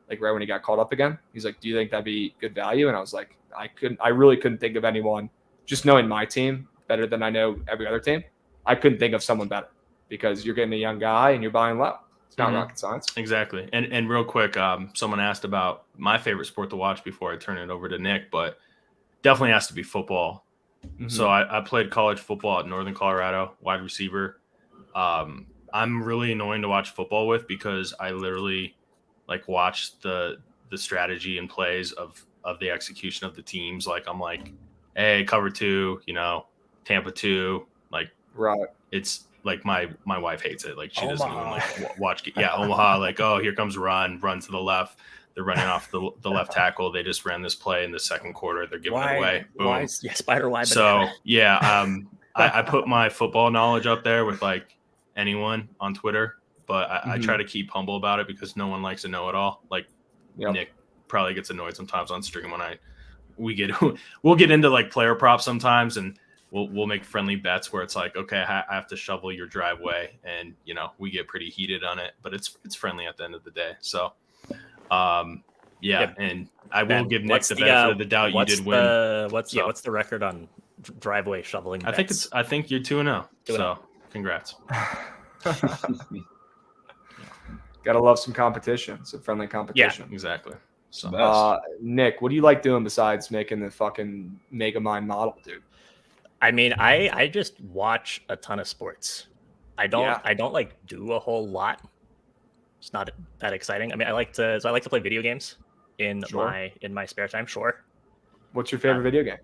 like right when he got called up again. He's like, do you think that'd be good value? And I was like, I really couldn't think of anyone, just knowing my team better than I know every other team. I couldn't think of someone better because you're getting a young guy and you're buying low. It's not rocket science. Exactly. And real quick, someone asked about my favorite sport to watch before I turn it over to Nick, but definitely has to be football. Mm-hmm. So I played college football at Northern Colorado, wide receiver. I'm really annoying to watch football with because I literally like watch the strategy and plays of the execution of the teams. Like I'm like, hey, cover 2, Tampa 2, like Right. It's like my wife hates it. Like she doesn't even Omaha. like watch. Yeah, Omaha. Like, oh, here comes run to the left. They're running off the left tackle. They just ran this play in the second quarter. They're giving it away. Boom. Why? Yeah, spider wide. So yeah, I put my football knowledge up there with like anyone on Twitter, but I try to keep humble about it because no one likes to know it all. Like Nick probably gets annoyed sometimes on stream when we'll get into like player props sometimes, and we'll make friendly bets where it's like, okay, I have to shovel your driveway, and we get pretty heated on it, but it's friendly at the end of the day. So and I will give Nick the benefit of the doubt. You did win. What's the record on driveway shoveling bets? I think you're 2-0. So congrats. Gotta love some competition, some friendly competition. Yeah, exactly. So Nick, what do you like doing besides making the fucking Megamind model, dude? I mean, I just watch a ton of sports. I don't like do a whole lot. It's not that exciting. I mean, I like to play video games in my spare time. Sure. What's your favorite video game?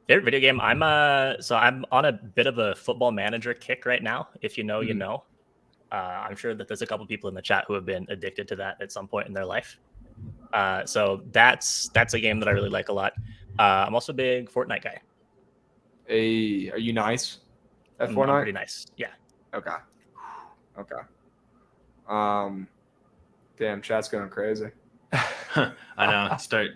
Favorite video game? I'm on a bit of a Football Manager kick right now. If you know, you know. I'm sure that there's a couple people in the chat who have been addicted to that at some point in their life. So that's a game that I really like a lot. I'm also a big Fortnite guy. Are you nice at Fortnite? I'm pretty nice. Yeah. Okay. Damn, chat's going crazy. I know. Start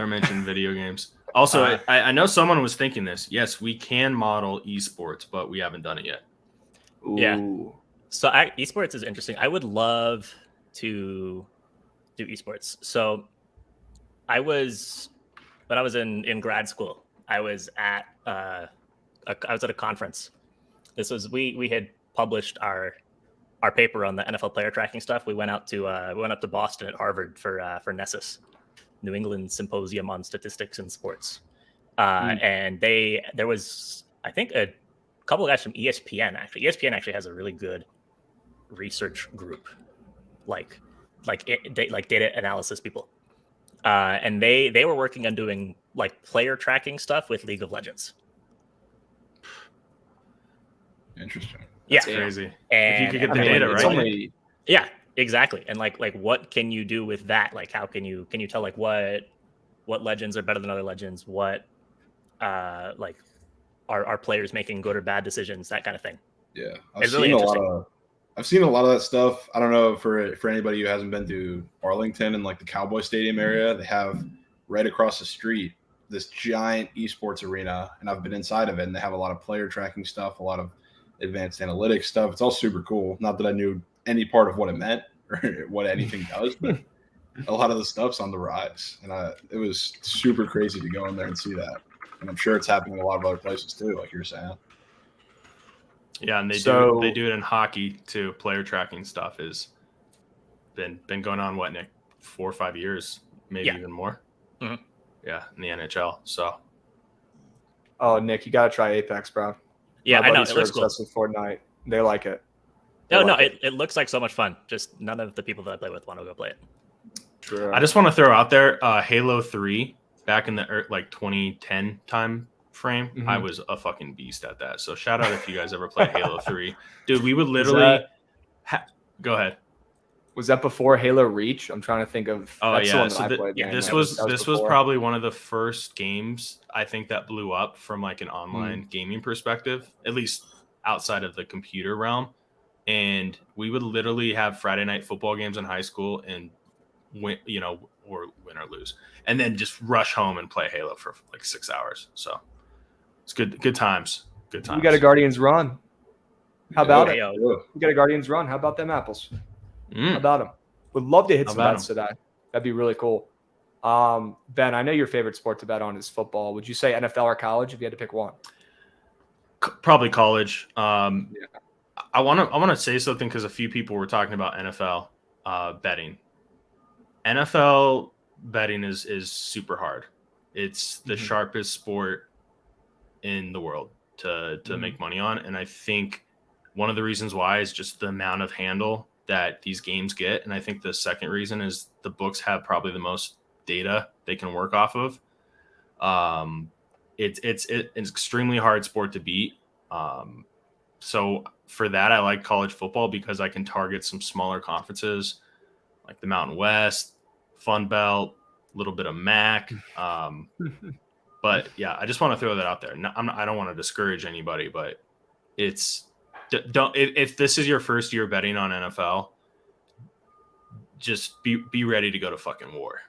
mentioning video games. Also, I know someone was thinking this. Yes, we can model esports, but we haven't done it yet. Ooh. Yeah. So esports is interesting. I would love to do esports. So when I was in grad school, I was at a conference. This was we had published our paper on the NFL player tracking stuff. We went up to Boston at Harvard for Nessus, New England Symposium on Statistics in Sports. And there was, I think, a couple of guys from ESPN actually. ESPN actually has a really good research group, like data analysis people. And they were working on doing like player tracking stuff with League of Legends. Interesting. That's crazy. And if you could get the data right. Yeah, exactly. And like what can you do with that? Like how can you tell like what legends are better than other legends? What like are players making good or bad decisions? That kind of thing. Yeah, It's really interesting. I've seen a lot of that stuff. I don't know for anybody who hasn't been to Arlington and like the Cowboy Stadium area, they have right across the street this giant esports arena, and I've been inside of it, and they have a lot of player tracking stuff, a lot of advanced analytics stuff. It's all super cool. Not that I knew any part of what it meant or what anything does, but a lot of the stuff's on the rise, and it was super crazy to go in there and see that. And I'm sure it's happening in a lot of other places too, like you're saying. Yeah, and they So- do it in hockey too. Player tracking stuff is been going on, what, Nick, 4 or 5 years, maybe Yeah. even more. Mhm. Yeah, in the NHL. So Oh, Nick, you gotta try Apex, bro. Yeah, My I know. buddies It are looks cool. obsessed with Fortnite. They like it. They No, like it looks like so much fun. Just none of the people that I play with want to go play it. True. I just want to throw out there Halo 3 back in the 2010 time frame. Mhm. I was a fucking beast at that. So shout out if you guys ever played Halo 3. Dude, we would Was literally that- go ahead. Was that before Halo Reach? I'm trying to think of. Oh that's the yeah, one that so I played. man. this That was that this was before. probably one of the first games I think that blew up from like an Hmm. online gaming perspective, at least outside of the computer realm. And we would literally have Friday night football games in high school and win, or win or lose, and then just rush home and play Halo for like 6 hours. So it's good times. Good times. We got a Guardians run. How about it? Yo. We got a Guardians run. How about them apples? How Mm. about them? Would love to hit How some about bets today. That'd be really cool. Ben, I know your favorite sport to bet on is football. Would you say NFL or college if you had to pick one? Probably college. Yeah. I want to say something because a few people were talking about NFL betting. NFL betting is super hard. It's the Mhm. sharpest sport in the world to Mhm. make money on, and I think one of the reasons why is just the amount of handle that these games get, and I think the second reason is the books have probably the most data they can work off of. It's an extremely hard sport to beat. So for that, I like college football because I can target some smaller conferences like the Mountain West, Fun Belt, a little bit of MAC. But yeah, I just want to throw that out there. I don't want to discourage anybody, but if this is your first year betting on NFL, just be ready to go to fucking war.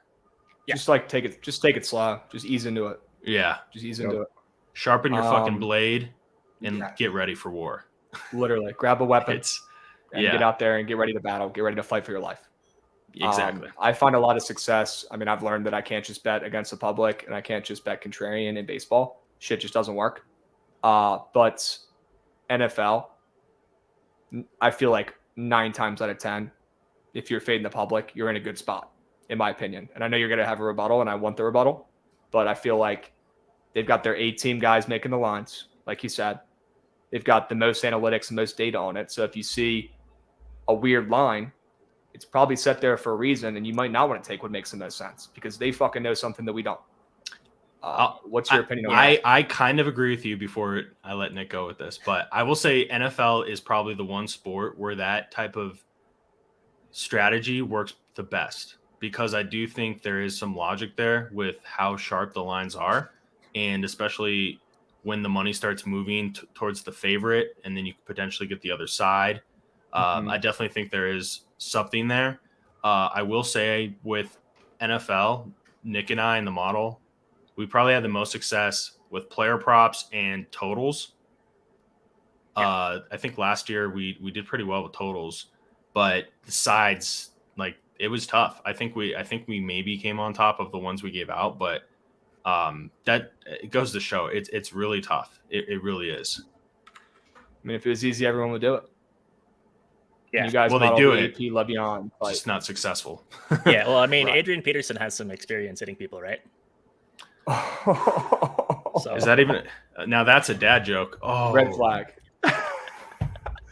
Yeah. Take it slow. Just ease into it. Yeah, Just ease into it. sharpen your fucking blade and yeah. get ready for war. Literally, grab a weapon and yeah. get out there and get ready to battle. Get ready to fight for your life. Exactly. I find a lot of success. I mean, I've learned that I can't just bet against the public and I can't just bet contrarian in baseball. Shit just doesn't work. But NFL, I feel like 9 times out of 10, if you're fading the public, you're in a good spot, in my opinion. And I know you're going to have a rebuttal, and I want the rebuttal, but I feel like they've got their 8-team guys making the lines, like you said. They've got the most analytics and most data on it. So if you see a weird line, it's probably set there for a reason, and you might not want to take what makes the most sense because they fucking know something that we don't. What's your opinion on that? I kind of agree with you before I let Nick go with this, but I will say NFL is probably the one sport where that type of strategy works the best because I do think there is some logic there with how sharp the lines are, and especially when the money starts moving towards the favorite and then you potentially get the other side. I definitely think there is something there. I will say with NFL, Nick and I in the model, we probably had the most success with player props and totals. I think last year we did pretty well with totals, but the sides, like, it was tough. I think we maybe came on top of the ones we gave out, but that it goes to show it's really tough. It really is. I mean, if it was easy, everyone would do it. Yeah. And you guys Well, they modeled do the it. AP Le'Veon. It's just not successful. Yeah, well, I mean, Right. Adrian Peterson has some experience hitting people, right? So Is that even now? That's a dad joke. Oh, Red flag.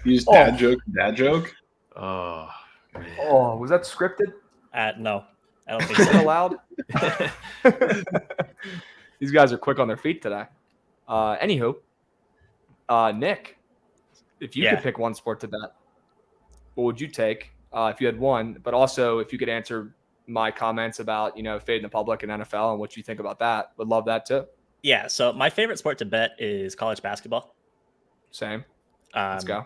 Use dad joke. Oh, man. Oh, was that scripted? no, I don't think Is that so. allowed? These guys are quick on their feet today. Anywho, Nick, if you Yeah. could pick one sport to bet, what would you take if you had one? But also, if you could answer my comments about fading the public and NFL and what you think about that, would love that too. Yeah, so my favorite sport to bet is college basketball. Same. Let's go.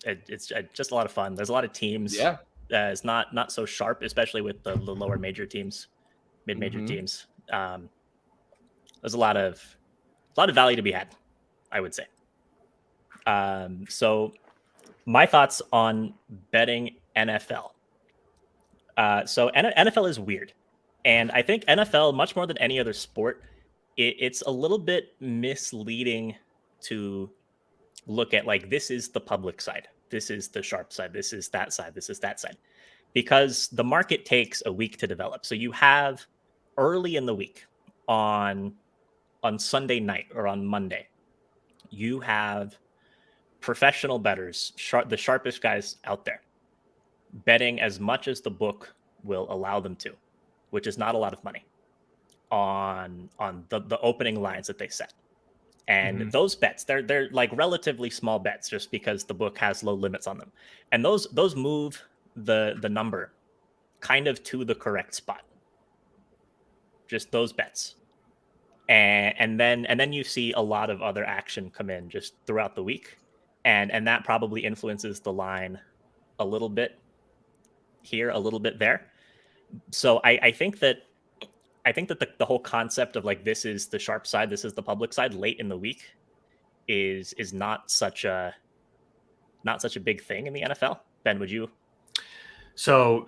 It's just a lot of fun. There's a lot of teams. Yeah. It's not so sharp, especially with the lower major teams, mid-major Mhm. teams. There's a lot of value to be had, I would say. So my thoughts on betting NFL. So NFL is weird, and I think NFL, much more than any other sport, it's a little bit misleading to look at like, this is the public side, this is the sharp side, this is that side, this is that side, because the market takes a week to develop. So you have early in the week on Sunday night or on Monday, you have professional bettors, the sharpest guys out there, betting as much as the book will allow them to, which is not a lot of money, on the opening lines that they set. And those bets, they're like relatively small bets, just because the book has low limits on them. And those move the number kind of to the correct spot. Just those bets. And then you see a lot of other action come in just throughout the week. And that probably influences the line a little bit here, a little bit there. So I think that the whole concept of like, this is the sharp side, this is the public side late in the week is not such a big thing in the NFL. Ben, would you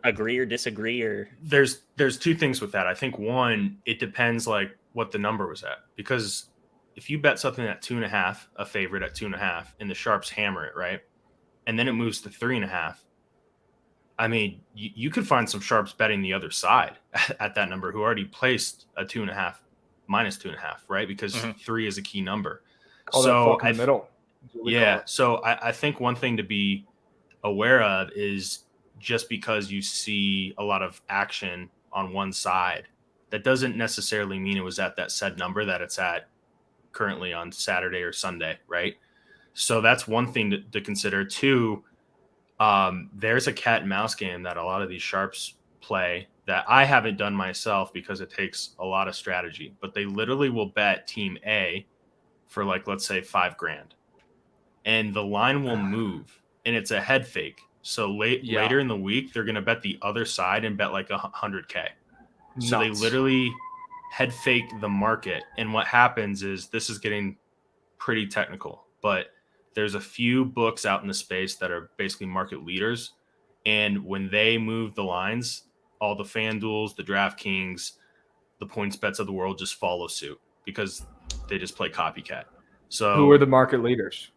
agree or disagree? Or there's two things with that. I think one, it depends like what the number was at, because if you bet something at 2.5, a favorite at 2.5, and the sharps hammer it, right, and then it moves to 3.5. I mean, you could find some sharps betting the other side at that number who already placed a 2.5 minus 2.5, right? Because 3 is a key number. Call that fucking middle. Yeah. So I think one thing to be aware of is, just because you see a lot of action on one side, that doesn't necessarily mean it was at that said number that it's at currently on Saturday or Sunday, right? So that's one thing to consider. Two, there's a cat and mouse game that a lot of these sharps play that I haven't done myself because it takes a lot of strategy, but they literally will bet team A for like, let's say $5,000, and the line will move, and it's a head fake. So later in the week, they're going to bet the other side and bet like $100K. So they literally head fake the market. And what happens is, this is getting pretty technical, but there's a few books out in the space that are basically market leaders. And when they move the lines, all the FanDuels, the DraftKings, the points bets of the world just follow suit, because they just play copycat. So who are the market leaders?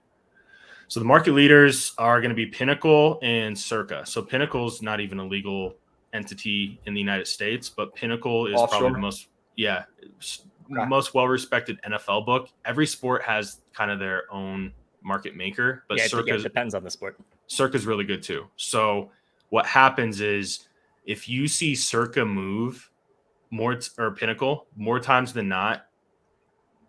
So the market leaders are going to be Pinnacle and Circa. So Pinnacle's not even a legal entity in the United States, but Pinnacle is probably the most well-respected NFL book. Every sport has kind of their own market maker, but Circa depends on the sport. Circa's really good too. So what happens is, if you see Circa move more or Pinnacle more times than not,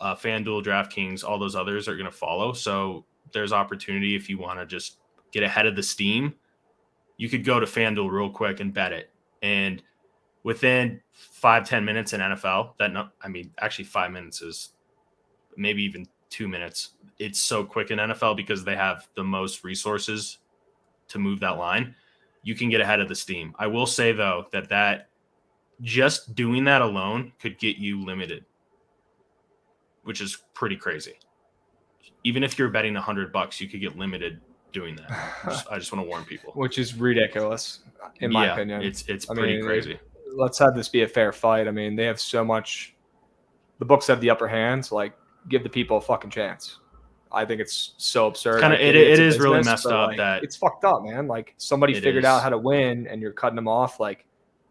FanDuel, DraftKings, all those others are going to follow. So there's opportunity. If you want to just get ahead of the steam, you could go to FanDuel real quick and bet it. And within 5-10 minutes in NFL, actually 5 minutes is maybe even 2 minutes. It's so quick in NFL because they have the most resources to move that line. You can get ahead of the steam. I will say though, that just doing that alone could get you limited, which is pretty crazy. Even if you're betting $100, you could get limited doing that. I just want to warn people. Which is ridiculous, in my opinion. It's pretty crazy. Let's have this be a fair fight. I mean, they have so much. The books have the upper hand. So like, give the people a fucking chance. I think it's so absurd. It is really messed up. That it's fucked up, man. Like, somebody figured out how to win, and you're cutting them off. Like,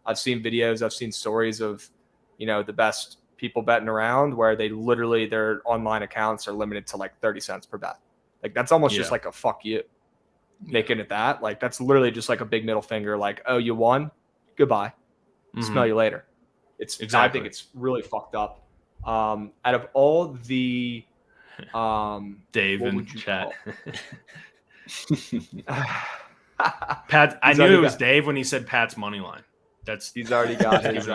I've seen videos, I've seen stories of, the best people betting around where they literally, their online accounts are limited to like 30 cents per bet. Like, that's almost just like a fuck you, making it that. Like, that's literally just like a big middle finger. Like, oh, you won? Goodbye. Smell you later. I think it's really fucked up. Out of all the Dave in chat. Pat, I knew it was Dave when he said Pat's money line. He's already got his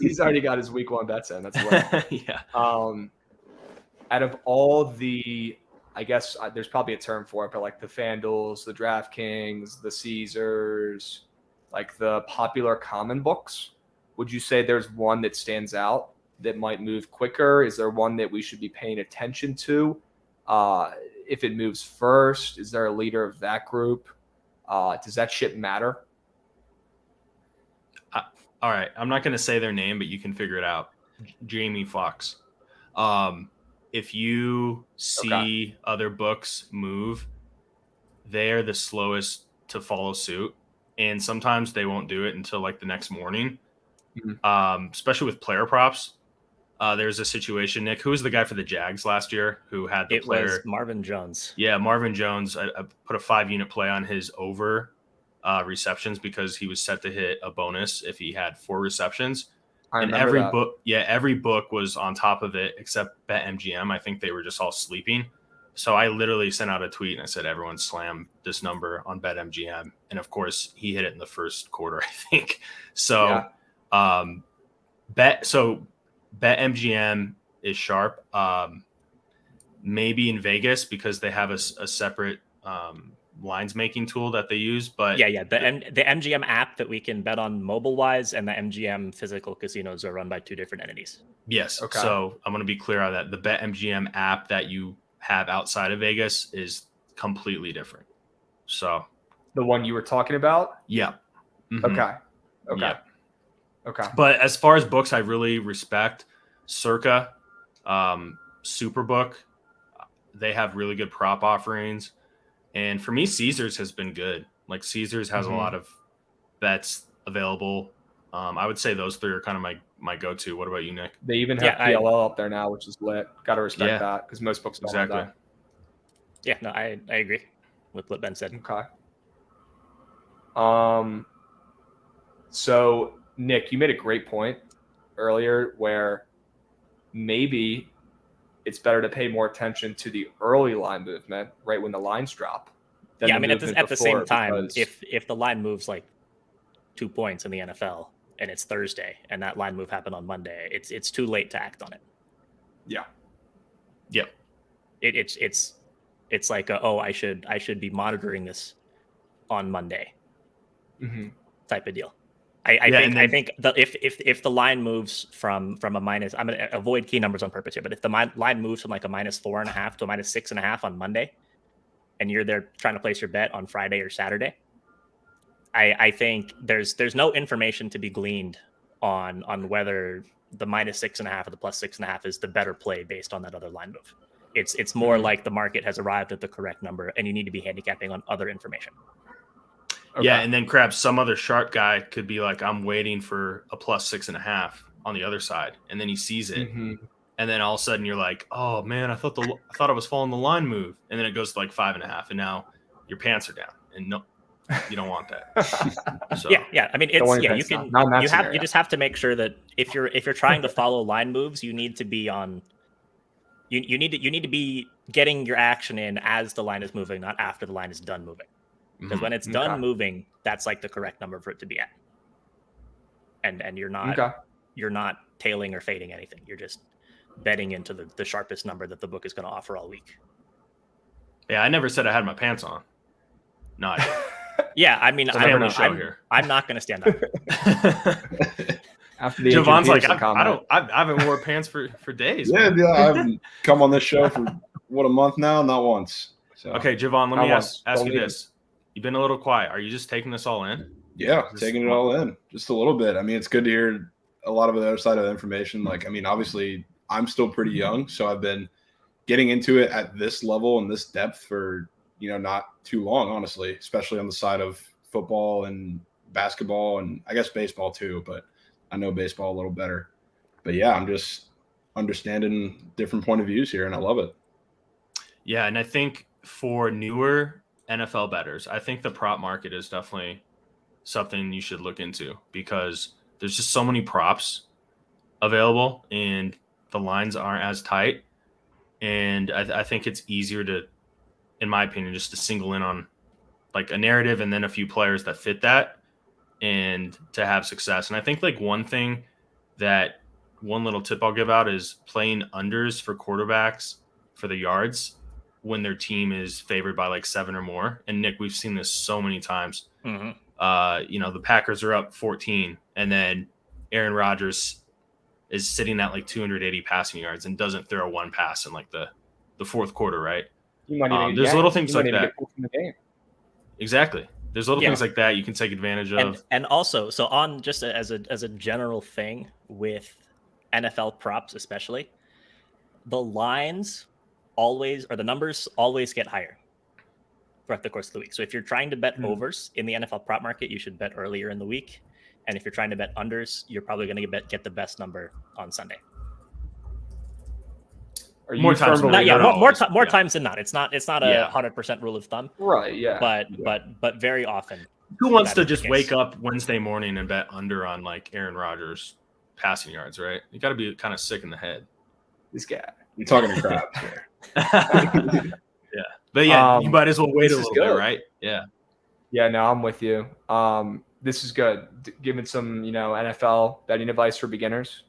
he's already got his week 1 bets in. That's right. Yeah. Out of all the, I guess there's probably a term for it, but like the FanDuels, the DraftKings, the Caesars, like the popular common books, would you say there's one that stands out that might move quicker? Is there one that we should be paying attention to? If it moves first, is there a leader of that group? Does that shit matter? All right. I'm not going to say their name, but you can figure it out. Jamie Foxx. if you see other books move, they're the slowest to follow suit. And sometimes they won't do it until like the next morning, especially with player props. There's a situation, Nick. Who was the guy for the Jags last year who had the player? It was Marvin Jones. Yeah, Marvin Jones. I put a 5-unit play on his over receptions because he was set to hit a bonus if he had 4 receptions. And every book was on top of it except BetMGM. I think they were just all sleeping. So I literally sent out a tweet and I said, everyone slam this number on BetMGM. And of course, he hit it in the first quarter, I think. So, BetMGM is sharp. Maybe in Vegas because they have a separate lines making tool that they use. But the MGM app that we can bet on mobile wise and the MGM physical casinos are run by 2 different entities. Yes. Okay. So I'm going to be clear on that. The BetMGM app that you have outside of Vegas is completely different. So the one you were talking about? Yeah. Mm-hmm. Okay. Yeah. Okay. But as far as books, I really respect Circa, Superbook. They have really good prop offerings. And for me, Caesars has been good. Like Caesars has a lot of bets available. I would say those 3 are kind of my go-to. What about you, Nick? They even have PLL up there now, which is lit. Got to respect that because most books don't have that. Yeah, no, I agree with what Ben said. Okay. So Nick, you made a great point earlier where maybe it's better to pay more attention to the early line movement, right when the lines drop. Yeah, I mean, at the same time, if the line moves like 2 points in the NFL and it's Thursday and that line move happened on Monday, it's too late to act on it. Yeah. Yep. It's like I should be monitoring this on Monday, type of deal. I think if the line moves from a minus, I'm going to avoid key numbers on purpose here, but if the line moves from like a -4.5 to a -6.5 on Monday, and you're there trying to place your bet on Friday or Saturday, I think there's no information to be gleaned on whether the -6.5 or the +6.5 is the better play based on that other line move. It's more like the market has arrived at the correct number, and you need to be handicapping on other information. Okay. Yeah, and then Krabs, some other sharp guy could be like, I'm waiting for a +6.5 on the other side, and then he sees it, and then all of a sudden you're like, oh man, I thought I was following the line move, and then it goes to like 5.5, and now your pants are down, and no, you don't want that. So. Yeah. I mean, you just have to make sure that if you're trying to follow line moves, you need to be on. You need to be getting your action in as the line is moving, not after the line is done moving. Because when it's done moving, that's like the correct number for it to be at. And you're not tailing or fading anything. You're just betting into the sharpest number that the book is going to offer all week. Yeah, I never said I had my pants on. No, I didn't. Yeah, I mean, I'm not going to stand up. After the Javon's like, I haven't worn pants for days. Yeah, I haven't come on this show for a month now, not once. So. Okay, Javon, let me ask you this. You've been a little quiet. Are you just taking this all in? Yeah, taking it all in just a little bit. I mean, it's good to hear a lot of the other side of the information. Like, I mean, obviously I'm still pretty young, so I've been getting into it at this level and this depth for, not too long, honestly, especially on the side of football and basketball and I guess baseball too, but I know baseball a little better. But yeah, I'm just understanding different point of views here and I love it. Yeah, and I think for newer NFL bettors, I think the prop market is definitely something you should look into because there's just so many props available and the lines aren't as tight. And I think it's easier to, in my opinion, just to single in on like a narrative and then a few players that fit that and to have success. And I think like one little tip I'll give out is playing unders for quarterbacks for the yards when their team is favored by like 7 or more. And Nick, we've seen this so many times. The Packers are up 14 and then Aaron Rodgers is sitting at like 280 passing yards and doesn't throw one pass in like the fourth quarter, right? There's little things like that. Exactly. There's little things like that you can take advantage of. And also, so on just as a general thing with NFL props, especially, the lines always, or the numbers always get higher throughout the course of the week. So if you're trying to bet overs in the NFL prop market, you should bet earlier in the week. And if you're trying to bet unders, you're probably going to get the best number on Sunday. Are More you times firm than not, believer? More times than not. It's not Yeah. a 100% rule of thumb, Right. Yeah. but very often. Who wants that to is the just case. wake up Wednesday morning and bet under on like Aaron Rodgers passing yards, right? You got to be kind of sick in the head. This guy. You're talking to Krabs here. Yeah. But yeah, you might as well wait a this is little bit, good. right? Yeah. Yeah, no, I'm with you. This is good. Giving some, NFL betting advice for beginners.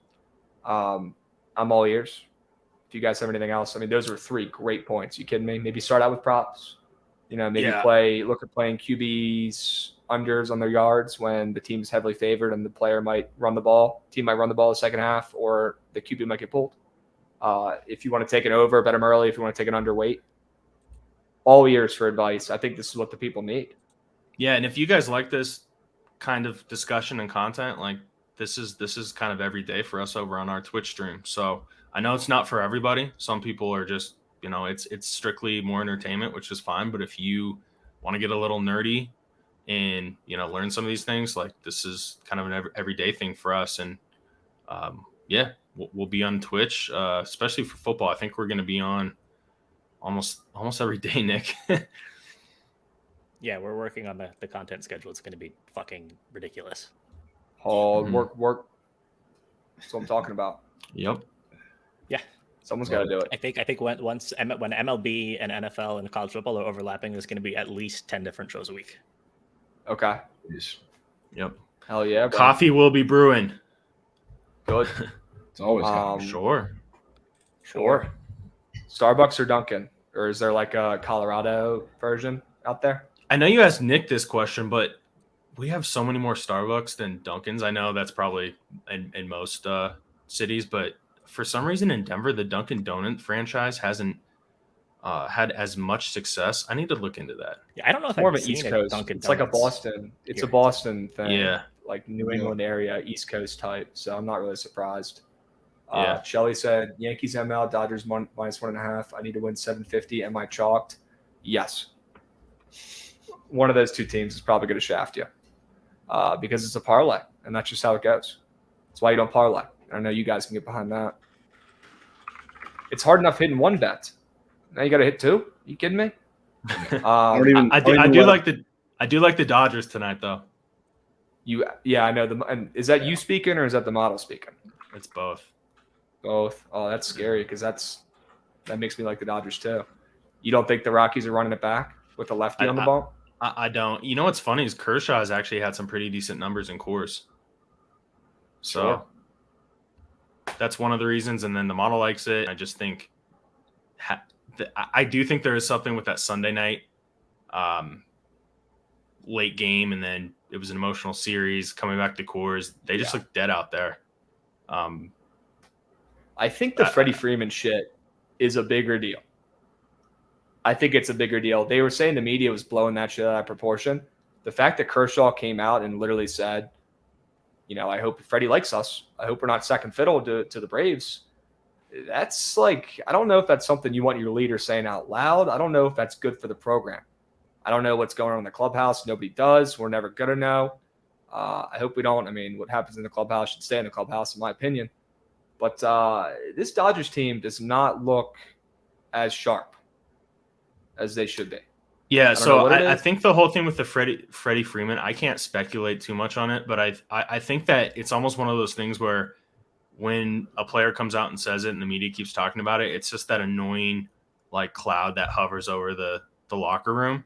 I'm all ears. If you guys have anything else, I mean, those were 3 great points. You kidding me? Maybe start out with props. Maybe Yeah. look at playing QBs unders on their yards when the team's heavily favored and the player might run the ball. Team might run the ball the second half, or the QB might get pulled. If you want to take it over, bet them early. If you want to take an underweight, all ears for advice. I think this is what the people need. Yeah, and if you guys like this kind of discussion and content, like this is kind of every day for us over on our Twitch stream. So I know it's not for everybody. Some people are just, it's strictly more entertainment, which is fine. But if you want to get a little nerdy and learn some of these things, like this is kind of an everyday thing for us. And yeah, we'll be on Twitch, especially for football. I think we're going to be on almost every day, Nick. Yeah, we're working on the content schedule. It's going to be fucking ridiculous. Hard work. That's what I'm talking about. Yep. Yeah. Someone's got to do it. I think when MLB and NFL and college football are overlapping, there's going to be at least 10 different shows a week. Okay. Yep. Hell yeah, bro. Coffee will be brewing. Good. It's always coming. Sure. Starbucks or Dunkin'? Or is there like a Colorado version out there? I know you asked Nick this question, but we have so many more Starbucks than Dunkin's. I know that's probably in most cities, but for some reason in Denver, the Dunkin' Donut franchise hasn't had as much success. I need to look into that. Yeah, I don't know if More I've of an seen East a Coast. Dunkin' It's like a Donuts Boston. It's a here. Boston thing. Yeah. Like New England area, East Coast type. So I'm not really surprised. Yeah. Shelly said, Yankees ML, Dodgers -1.5. I need to win 750. Am I chalked? Yes. One of those 2 teams is probably going to shaft you because it's a parlay, and that's just how it goes. That's why you don't parlay. I know you guys can get behind that. It's hard enough hitting 1 bet. Now you got to hit 2? You kidding me? I do like the Dodgers tonight, though. I know. And is that you speaking or is that the model speaking? It's both. Both. Oh, that's scary because that makes me like the Dodgers too. You don't think the Rockies are running it back with a lefty on the ball? I don't. You know what's funny is Kershaw has actually had some pretty decent numbers in Coors. So Sure. That's one of the reasons. And then the model likes it. I just think I do think there is something with that Sunday night late game, and then it was an emotional series coming back to Coors. They just look dead out there. I think the Freddie Freeman shit is a bigger deal. I think it's a bigger deal. They were saying the media was blowing that shit out of proportion. The fact that Kershaw came out and literally said, I hope Freddie likes us. I hope we're not second fiddle to the Braves. That's like, I don't know if that's something you want your leader saying out loud. I don't know if that's good for the program. I don't know what's going on in the clubhouse. Nobody does. We're never going to know. I hope we don't. I mean, what happens in the clubhouse should stay in the clubhouse, in my opinion. But this Dodgers team does not look as sharp as they should be. Yeah, so I think the whole thing with the Freddie Freeman, I can't speculate too much on it, but I think that it's almost one of those things where when a player comes out and says it and the media keeps talking about it, it's just that annoying like cloud that hovers over the locker room.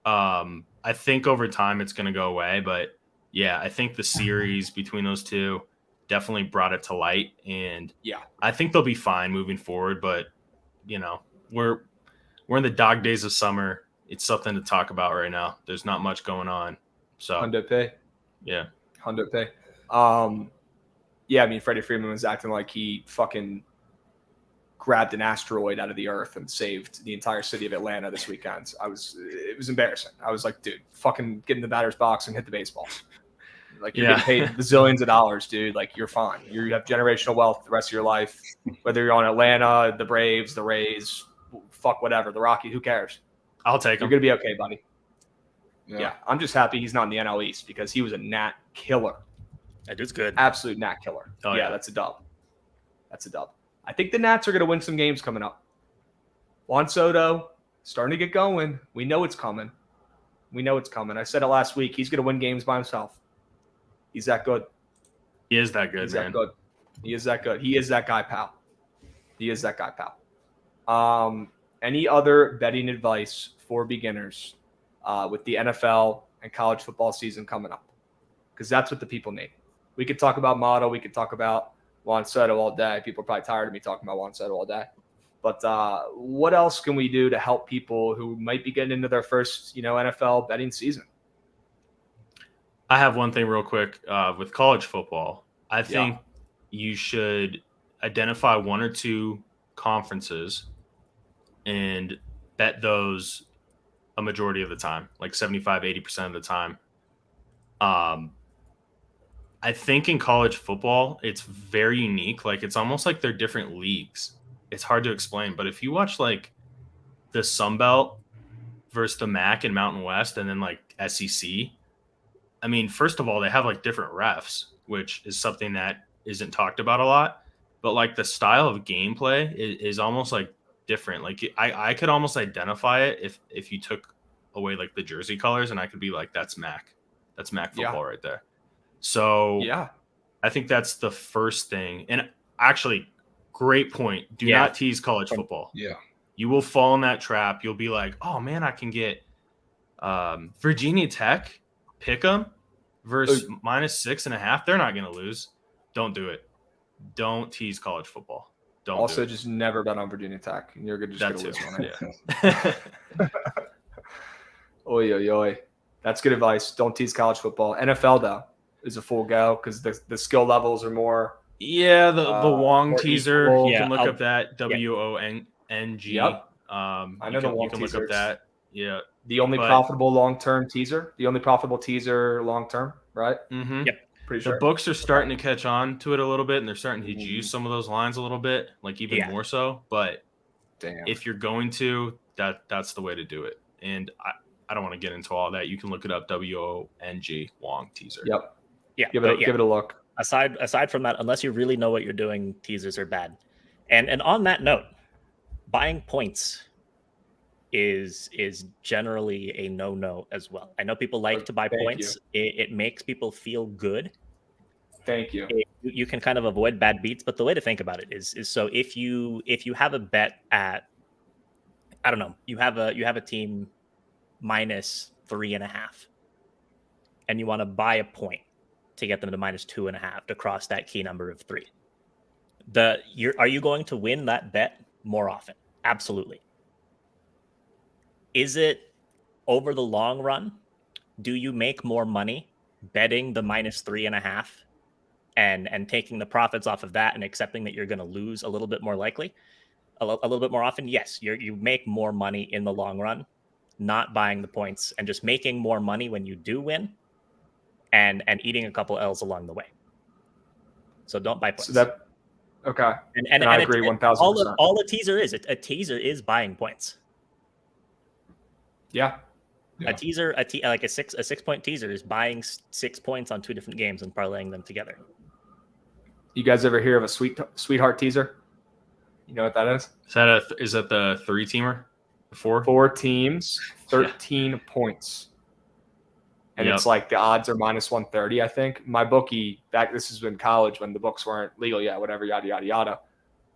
I think over time it's going to go away, but yeah, I think the series between those two definitely brought it to light, and yeah, I think they'll be fine moving forward. But we're in the dog days of summer. It's something to talk about right now. There's not much going on. So Hundo Pay. Yeah. Hundo Pay. Yeah, I mean, Freddie Freeman was acting like he fucking grabbed an asteroid out of the earth and saved the entire city of Atlanta this weekend. It was embarrassing. I was like, dude, fucking get in the batter's box and hit the baseball. Like you're getting paid bazillions of dollars, dude. Like you're fine. You have generational wealth the rest of your life. Whether you're on Atlanta, the Braves, the Rays, fuck whatever, the Rockies, who cares? I'll take him. You're gonna be okay, buddy. Yeah. I'm just happy he's not in the NL East because he was a Nat killer. That dude's good. Absolute Nat killer. Oh, yeah. That's a dub. That's a dub. I think the Nats are gonna win some games coming up. Juan Soto starting to get going. We know it's coming. I said it last week. He's gonna win games by himself. He's that good. He is that good, He's man. that good. He is that good. He is that guy, pal. Any other betting advice for beginners with the NFL and college football season coming up? Because that's what the people need. We could talk about Motto. We could talk about Juan Soto all day. People are probably tired of me talking about Juan Soto all day. But what else can we do to help people who might be getting into their first, NFL betting season? I have one thing real quick with college football. I think you should identify one or two conferences and bet those a majority of the time, like 75, 80% of the time. I think in college football, it's very unique. Like it's almost like they're different leagues. It's hard to explain, but if you watch like the Sun Belt versus the MAC and Mountain West and then like SEC, I mean, first of all, they have like different refs, which is something that isn't talked about a lot, but like the style of gameplay is almost like different. Like I could almost identify it if you took away like the jersey colors and I could be like, that's MAC football right there. So I think that's the first thing. And actually, great point. Do not tease college football. Yeah. You will fall in that trap. You'll be like, oh man, I can get Virginia Tech, pick them versus -6.5. They're not going to lose. Don't do it. Don't tease college football. Don't also do it. just never bet on Virginia Tech. And you're just going to lose one. Yeah. Oy, oy, oy. That's good advice. Don't tease college football. NFL, though, is a full go because the skill levels are more. Yeah, the Wong more teaser. equal. You can look up that WONG. Yep. I know the Wong you can look up teasers. that. Yeah. The only profitable long-term teaser. The only profitable teaser long-term, right? Mm-hmm. Yep. Pretty sure. The books are starting to catch on to it a little bit, and they're starting to use some of those lines a little bit, like even more so. But if you're going to, that's the way to do it. And I don't want to get into all that. You can look it up. WONG Wong teaser. Yep. Yeah. Give it a look. Aside from that, unless you really know what you're doing, teasers are bad. And on that note, buying points is generally a no as well. I know people like to buy points. It makes people feel good. Thank you. You can kind of avoid bad beats, but the way to think about it is so if you have a bet at, I don't know, you have a team -3.5 and you want to buy a point to get them to -2.5 to cross that key number of 3. Are you going to win that bet more often? Absolutely. Is it over the long run? Do you make more money betting the -3.5 and taking the profits off of that and accepting that you're going to lose a little bit more likely, a little bit more often? Yes, you make more money in the long run, not buying the points and just making more money when you do win and eating a couple L's along the way. So don't buy points. Okay. And I agree 1,000%. All a teaser is, a teaser is buying points. Yeah. A teaser, like a 6-point teaser is buying 6 points on 2 different games and parlaying them together. You guys ever hear of a sweetheart teaser? You know what that is? Is that the 3-teamer? 4 teams, 13 points. And it's like the odds are -130, I think. My bookie, this has been college when the books weren't legal yet, whatever, yada, yada, yada.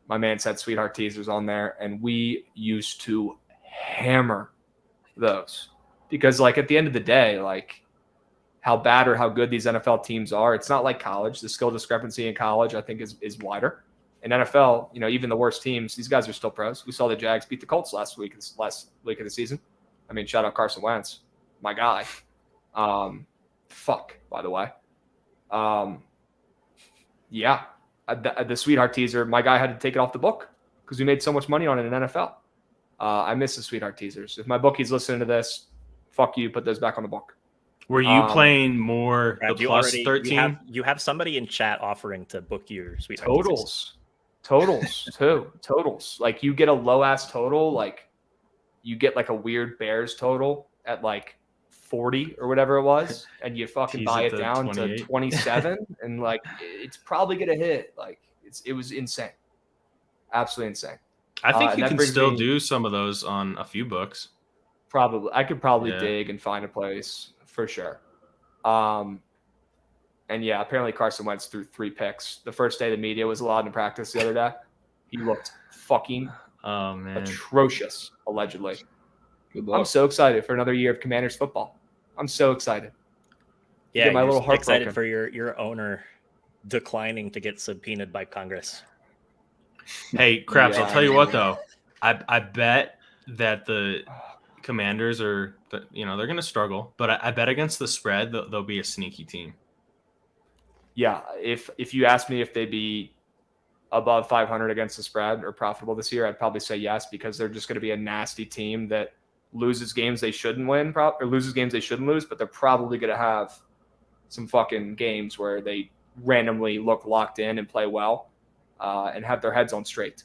My man said sweetheart teasers on there, and we used to hammer those. Because, like, at the end of the day, like, how bad or how good these NFL teams are, it's not like college. The skill discrepancy in college, I think, is wider. In NFL, even the worst teams, these guys are still pros. We saw the Jags beat the Colts last week of the season. I mean, shout out Carson Wentz, my guy. By the way. The sweetheart teaser, my guy had to take it off the book because we made so much money on it in NFL. I miss the sweetheart teasers. If my bookie's listening to this, fuck you, put those back on the book. Were you playing more Brad, the plus 13? You have somebody in chat offering to book your Sweet 96. Totals too. Totals. Like you get a low ass total, like you get like a weird Bears total at like 40 or whatever it was, and you fucking buy it down 28. to 27, and like it's probably gonna hit. Like it was insane, absolutely insane. I think you that can brings still me- do some of those on a few books. Probably, I could probably Yeah. dig and find a place for sure. And yeah, apparently Carson Wentz threw 3 picks. The first day the media was allowed in practice the other day. He looked fucking Oh man. atrocious, allegedly. Good I'm luck. so excited for another year of Commanders football. I'm so excited. Yeah, Get my you're little heart excited broken. for your owner declining to get subpoenaed by Congress. Hey, Krabs, Yeah, I'll tell you I what know. though. I bet that the Commanders are, they're going to struggle, but I bet against the spread they'll be a sneaky team. Yeah, if you ask me if they'd be above 500 against the spread or profitable this year, I'd probably say yes, because they're just going to be a nasty team that loses games they shouldn't win, or loses games they shouldn't lose, but they're probably going to have some fucking games where they randomly look locked in and play well and have their heads on straight.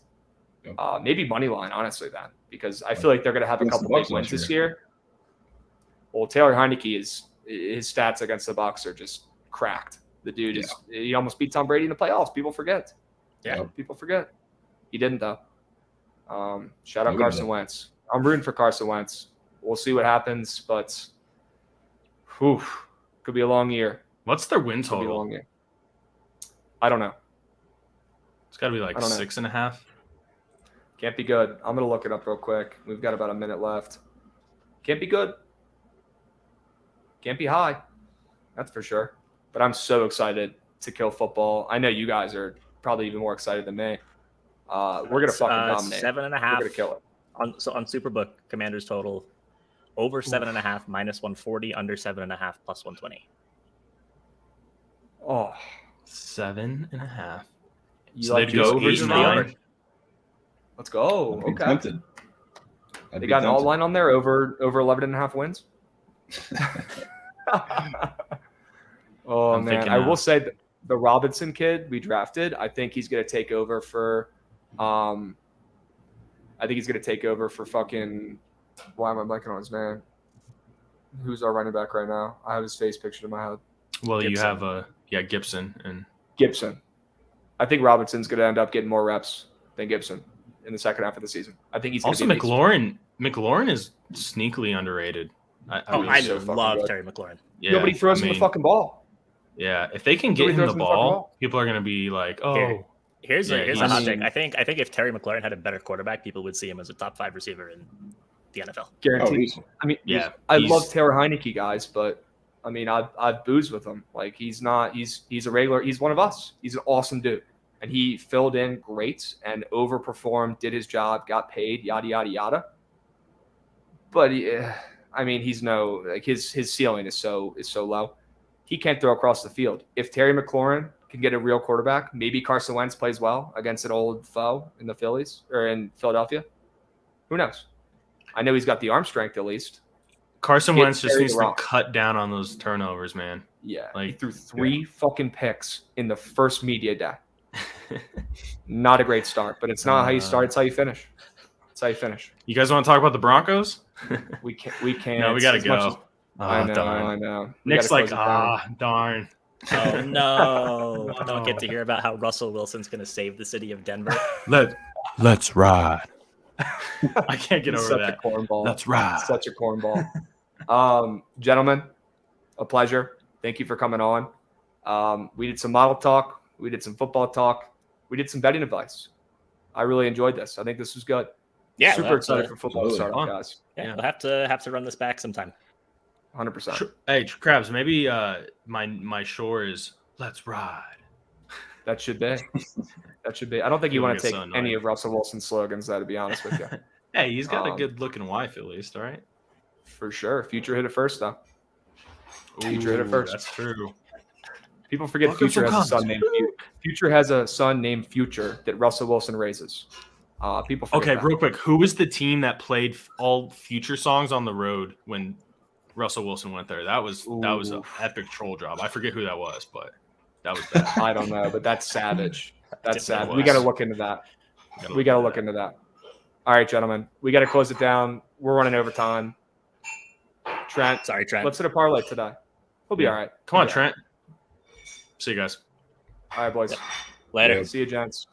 Maybe money line, honestly, then, because I feel like they're going to have a Against couple the Bucs big wins last this year. Well, Taylor Heineke his stats against the Bucs are just cracked. The dude he almost beat Tom Brady in the playoffs. People forget. Yeah. People forget. He didn't though. Shout out Nobody Carson did. Wentz. I'm rooting for Carson Wentz. We'll see what happens, but could be a long year. What's their win Could be a long total? year. I don't know. It's got to be like I don't know. 6.5. Can't be good. I'm gonna look it up real quick. We've got about a minute left. Can't be good. Can't be high. That's for sure. But I'm so excited to kill football. I know you guys are probably even more excited than me. We're gonna fucking dominate. 7.5. We're gonna kill it. on Superbook, Commanders total over 7.5 minus 140, under 7.5 plus 120. Oh, 7.5. you So like they'd to go over 8-9. over? Let's go. I'd be Okay. tempted. I'd They be got an all tempted. line on there over 11.5 wins. Oh I'm man, thinking, I will say that the Robinson kid we drafted, I think he's gonna take over for fucking, why am I blanking on his name? Who's our running back right now? I have his face pictured in my head. Well, you Gibson. have Gibson and Gibson. I think Robinson's gonna end up getting more reps than Gibson in the second half of the season. I think he's gonna also be a beast. McLaurin. McLaurin is sneakily underrated. I really so fucking love good. Terry McLaurin. Yeah, Nobody throws I him the mean, fucking ball. Yeah, if they can get Nobody him throws the him the fucking ball, ball. people are going to be like, "Oh, Here. Here's Yeah, a he's- hot I take. mean- I think if Terry McLaurin had a better quarterback, people would see him as a top 5 receiver in the NFL. Oh, Guaranteed. easy. I mean, yeah." I he's- love Taylor Heineke, guys, but I mean, I've boozed with him. Like he's a regular. He's one of us. He's an awesome dude, and he filled in great and overperformed, did his job, got paid, yada yada yada. But he's his ceiling is so low. He can't throw across the field. If Terry McLaurin can get a real quarterback, maybe Carson Wentz plays well against an old foe in the Phillies or in Philadelphia. Who knows? I know he's got the arm strength at least. Carson Get Wentz just Terry needs the to rock. cut down on those turnovers, man. Yeah, he Like, threw 3 fucking picks in the first media day. Not a great start, but it's not how you start; it's how you finish. It's how you finish. You guys want to talk about the Broncos? We can't. No, we got to as much go. as- Oh, I know. darn. I know. We Nick's gotta like, close it down. darn. Oh no! I don't No. get to hear about how Russell Wilson's going to save the city of Denver. Let's ride. I can't get He's over such that. a cornball. Let's ride. Such a cornball. Gentlemen, a pleasure. Thank you for coming on. We did some model talk. We did some football talk. We did some betting advice. I really enjoyed this. I think this was good. Yeah, Super we'll excited for football to totally start up, fun. guys. We'll have to run this back sometime. 100%. Hey, Krabs, maybe my shore is let's ride. That should be. That should be. I don't think you People want to get take so annoyed. any of Russell Wilson's slogans, though, to be honest with you. Hey, he's got a Um, good looking wife at least, all right? For sure. Future hit it first, though. Future hit it first. That's true. People forget Welcome Future some has a son cons. named Future has a son named Future that Russell Wilson raises. People forget Okay, that. real quick, who was the team that played all future songs on the road when Russell Wilson went there. That was an Oof. epic troll job. I forget who that was, but that was bad. I don't know, but that's savage. That's It savage. was. We got to look into that. We got to look into that. All right, gentlemen. We got to close it down. We're running overtime. Trent, Sorry, Trent. let's hit a parlay today. We'll be all right. Come on, We'll be all Trent. See you guys. right. All right, boys. Later. See you, gents.